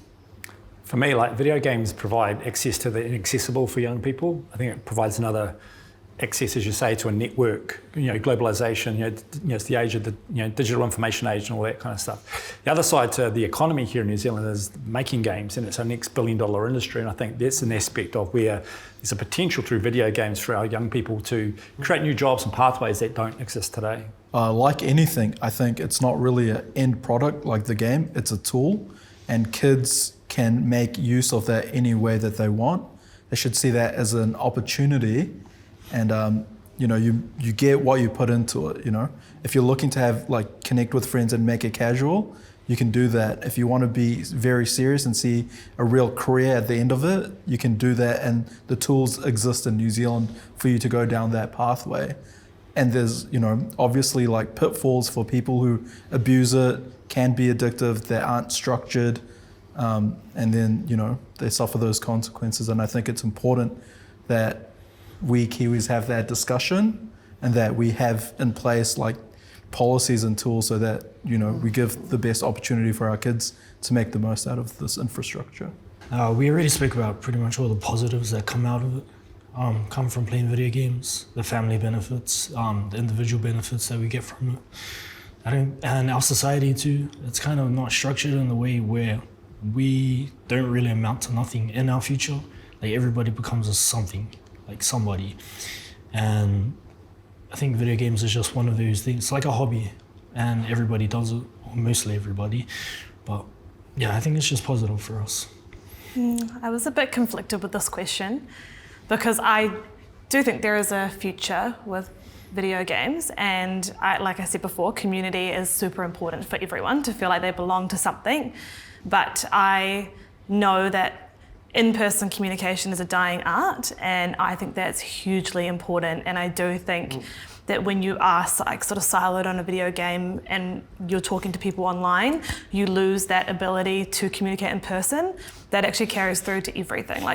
F: For me, video games provide access to the inaccessible for young people. I think it provides another access, as you say, to a network, globalization, it's the age of the digital information age and all that kind of stuff. The other side to the economy here in New Zealand is making games, and it's our next billion-dollar industry, and I think that's an aspect of where there's a potential through video games for our young people to create new jobs and pathways that don't exist today.
J: Like anything, I think it's not really an end product like the game, it's a tool, and kids can make use of that any way that they want. They should see that as an opportunity. And you get what you put into it. If you're looking to have connect with friends and make it casual, you can do that. If you want to be very serious and see a real career at the end of it, you can do that. And the tools exist in New Zealand for you to go down that pathway. And there's obviously pitfalls for people who abuse it, can be addictive, they aren't structured, and then they suffer those consequences. And I think it's important that we Kiwis have that discussion and that we have in place policies and tools so that we give the best opportunity for our kids to make the most out of this infrastructure.
E: We already spoke about pretty much all the positives that come out of it, come from playing video games, the family benefits, the individual benefits that we get from it. And our society too, it's kind of not structured in a way where we don't really amount to nothing in our future. Everybody becomes a something. Somebody, and I think video games is just one of those things. It's like a hobby, and everybody does it, or mostly everybody. But yeah, I think it's just positive for us.
C: I was a bit conflicted with this question because I do think there is a future with video games, and like I said before, community is super important for everyone to feel like they belong to something. But I know that in-person communication is a dying art, and I think that's hugely important. And I do think that when you are sort of siloed on a video game and you're talking to people online, you lose that ability to communicate in person. That actually carries through to everything.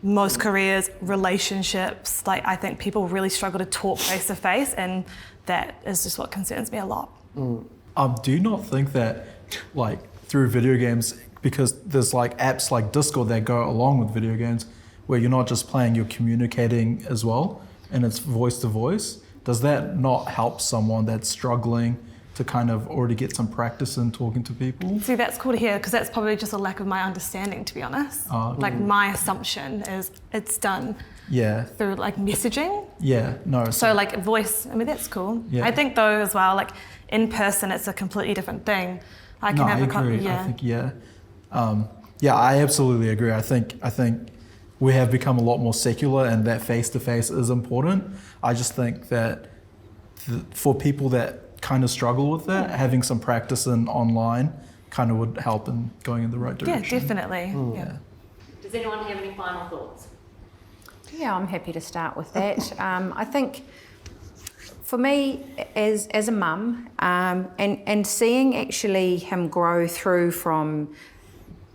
C: Most careers, relationships, I think people really struggle to talk face to face, and that is just what concerns me a lot.
J: Do you not think that through video games, because there's apps like Discord that go along with video games where you're not just playing, you're communicating as well, and it's voice to voice. Does that not help someone that's struggling to kind of already get some practice in talking to people?
C: See, that's cool to hear, because that's probably just a lack of my understanding, to be honest. My assumption is it's done through messaging.
J: Yeah, no.
C: So voice, that's cool. Yeah. I think though as well, in person, it's a completely different thing. I agree.
J: I think I absolutely agree. I think we have become a lot more secular, and that face-to-face is important. I just think that for people that kind of struggle with that, having some practice in online kind of would help in going in the right direction.
C: Yeah, definitely.
J: Yeah.
B: Does anyone have any final thoughts?
H: Yeah, I'm happy to start with that. I think for me, as a mum, and seeing actually him grow through from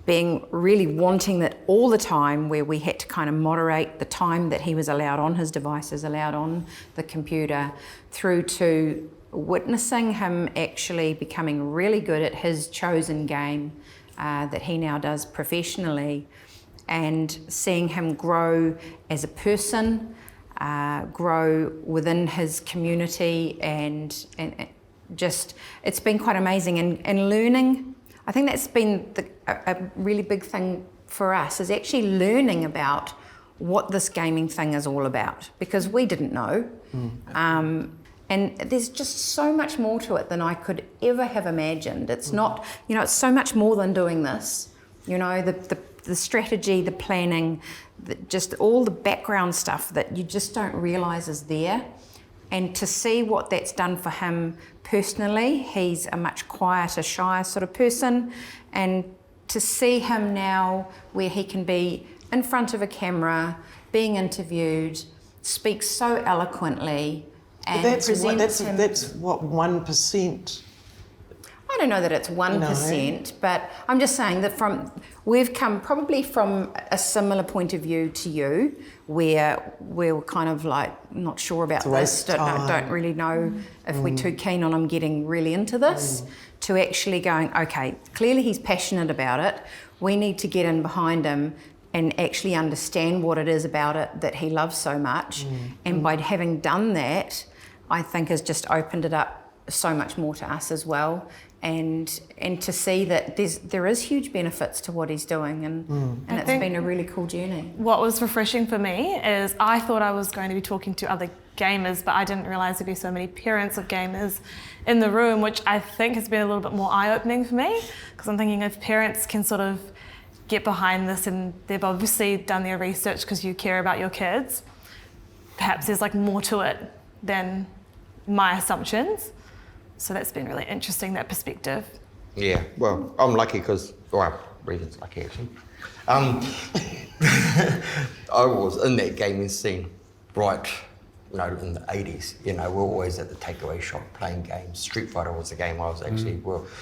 H: being really wanting that all the time, where we had to kind of moderate the time that he was allowed on his devices, allowed on the computer, through to witnessing him actually becoming really good at his chosen game that he now does professionally, and seeing him grow as a person, grow within his community, and just, it's been quite amazing. And learning, I think that's been a really big thing for us, is actually learning about what this gaming thing is all about, because we didn't know. And there's just so much more to it than I could ever have imagined. It's not, it's so much more than doing this. The strategy, the planning, just all the background stuff that you just don't realise is there. And to see what that's done for him personally, he's a much quieter, shy sort of person. And to see him now where he can be in front of a camera, being interviewed, speak so eloquently, and
D: that's
H: present
D: what, that's what 1%.
H: I don't know that it's 1%, but I'm just saying that we've come probably from a similar point of view to you, where we're kind of like not sure about this, don't really know if we're too keen on him getting really into this, to actually going, okay, clearly he's passionate about it, we need to get in behind him and actually understand what it is about it that he loves so much. And by having done that, I think has just opened it up so much more to us as well. And to see that there is huge benefits to what he's doing, and it's been a really cool journey.
C: What was refreshing for me is I thought I was going to be talking to other gamers, but I didn't realise there'd be so many parents of gamers in the room, which I think has been a little bit more eye-opening for me, because I'm thinking if parents can sort of get behind this, and they've obviously done their research because you care about your kids, perhaps there's like more to it than my assumptions. So that's been really interesting, that perspective.
G: Yeah, well, I'm lucky because, Regan's lucky actually. I was in that gaming scene right, in the 80s. We're always at the takeaway shop playing games. Street Fighter was the game I was actually,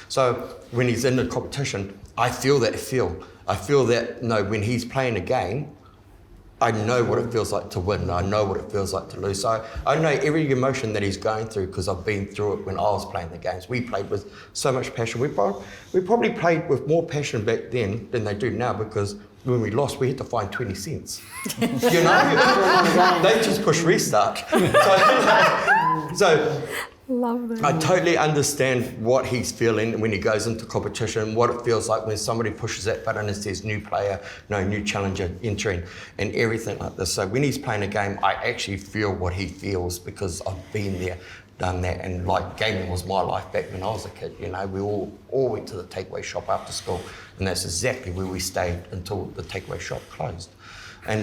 G: So when he's in the competition, I feel that feel. I feel that, when he's playing a game, I know what it feels like to win. I know what it feels like to lose. So I know every emotion that he's going through because I've been through it when I was playing the games. We played with so much passion. We probably played with more passion back then than they do now, because when we lost, we had to find 20 cents. They just push restart. So
A: Love that.
G: I totally understand what he's feeling when he goes into competition, what it feels like when somebody pushes that button and says new player, new challenger entering, and everything like this. So when he's playing a game, I actually feel what he feels, because I've been there, done that, and gaming was my life back when I was a kid. We all went to the takeaway shop after school, and that's exactly where we stayed until the takeaway shop closed. And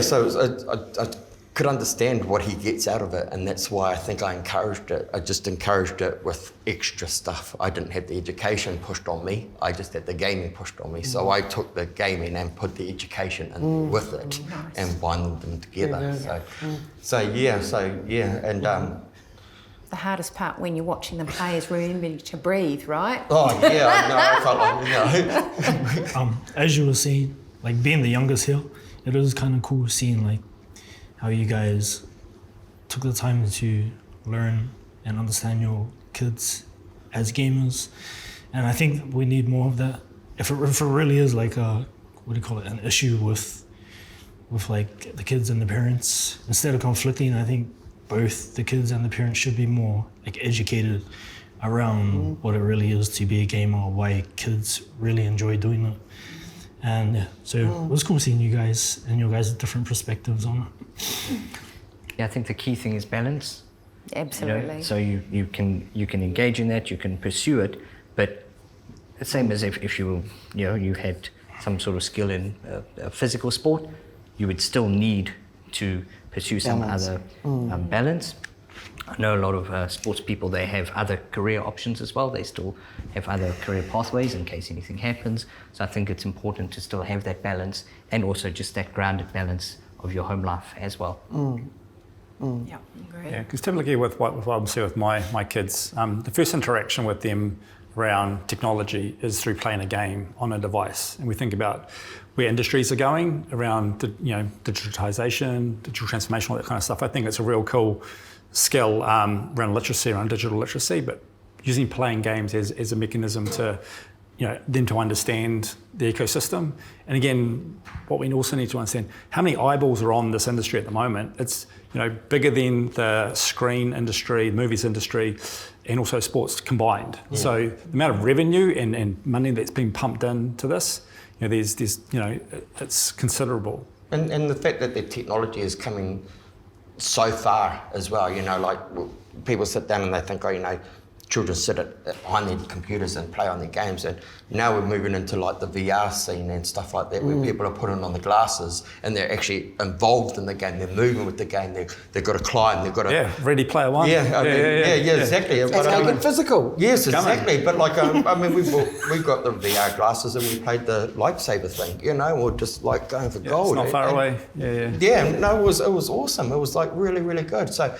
G: so I could understand what he gets out of it, and that's why I think I encouraged it. I just encouraged it with extra stuff. I didn't have the education pushed on me, I just had the gaming pushed on me. So I took the gaming and put the education in with it, and bind them together. And
H: the hardest part when you're watching them play is remembering to breathe, right?
G: Oh yeah, I know, I felt like,
E: As you were saying, being the youngest here, it was kind of cool seeing how you guys took the time to learn and understand your kids as gamers. And I think we need more of that. If it really is an issue with the kids and the parents, instead of conflicting, I think both the kids and the parents should be more educated around what it really is to be a gamer, why kids really enjoy doing it. And so it was cool seeing you guys and your guys' different perspectives on it.
I: Yeah, I think the key thing is balance.
H: Absolutely.
I: So you can engage in that, you can pursue it, but the same as if you had some sort of skill in a physical sport, you would still need to pursue some other balance. I know a lot of sports people, they have other career options as well. They still have other career pathways in case anything happens. So I think it's important to still have that balance, and also just that grounded balance of your home life as well.
H: Yeah, great.
F: Yeah, because typically with what I'm seeing with my kids, the first interaction with them around technology is through playing a game on a device. And we think about where industries are going around, digitization, digital transformation, all that kind of stuff. I think it's a real cool skill around literacy, around digital literacy, but using playing games as a mechanism to, them to understand the ecosystem. And again, what we also need to understand, how many eyeballs are on this industry at the moment? It's bigger than the screen industry, movies industry, and also sports combined. Yeah. So the amount of revenue and money that's been pumped into this, there's it's considerable.
G: And the fact that the technology is coming so far as well, like people sit down and they think, children sit behind their computers and play on their games, and now we're moving into like the VR scene and stuff like that, where people are putting on the glasses and they're actually involved in the game. They're moving with the game. They've got to climb. They've got to
F: Ready Player One.
G: Yeah, exactly.
D: It's making physical.
G: Yes, exactly. But like, we've got the VR glasses and we played the lightsaber thing. We're just like going for gold.
F: It's not far away.
G: Yeah. No, it was awesome. It was like really, really good. So,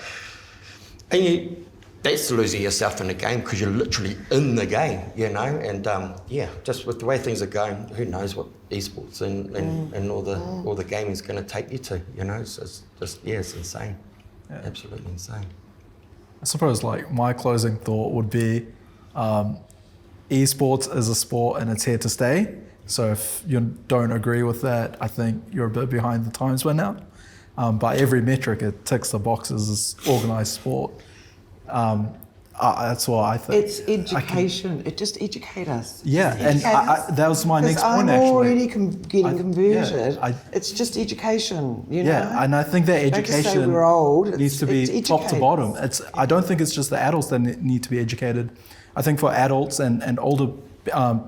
G: that's losing yourself in the game because you're literally in the game, and just with the way things are going, who knows what esports and all the gaming is going to take you to, it's just, it's insane, absolutely insane.
J: I suppose like my closing thought would be esports is a sport and it's here to stay. So if you don't agree with that, I think you're a bit behind the times by now. By every metric, it ticks the boxes as organised sport. That's what I think.
D: It's education. It just educate us.
J: Yeah, and that was my next point.
D: I'm already
J: actually,
D: getting converted. It's just education,
J: Yeah, and I think that education
D: we're old.
J: needs to be top to bottom. I don't think it's just the adults that need to be educated. I think for adults and older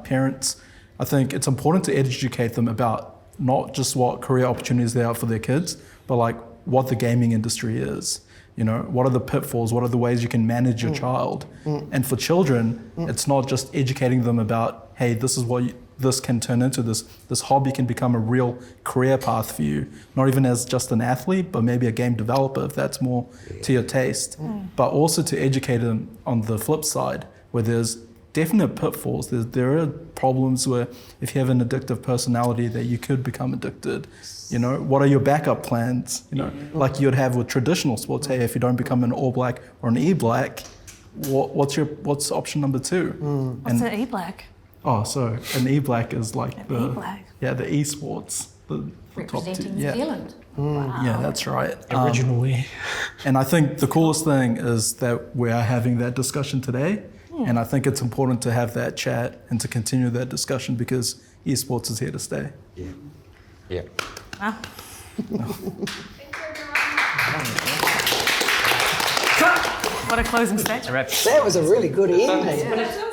J: parents, I think it's important to educate them about not just what career opportunities there are for their kids, but like what the gaming industry is. What are the pitfalls? What are the ways you can manage your child? And for children, it's not just educating them about, hey, this is what this can turn into. This hobby can become a real career path for you. Not even as just an athlete, but maybe a game developer if that's more to your taste. But also to educate them on the flip side, where there's definite pitfalls. There are problems where if you have an addictive personality that you could become addicted. What are your backup plans? Like you'd have with traditional sports. Hey, if you don't become an All Black or an E-Black, what's option number 2?
C: What's an E-Black?
J: Oh, so an E-Black is like
C: an E-Black.
J: Yeah, the esports. The
H: Representing New Zealand.
C: Wow.
J: Yeah, that's right.
E: Originally.
J: And I think the coolest thing is that we are having that discussion today. And I think it's important to have that chat and to continue that discussion because esports is here to stay.
G: Yeah.
C: Wow. What a closing statement.
D: That was a really good ending.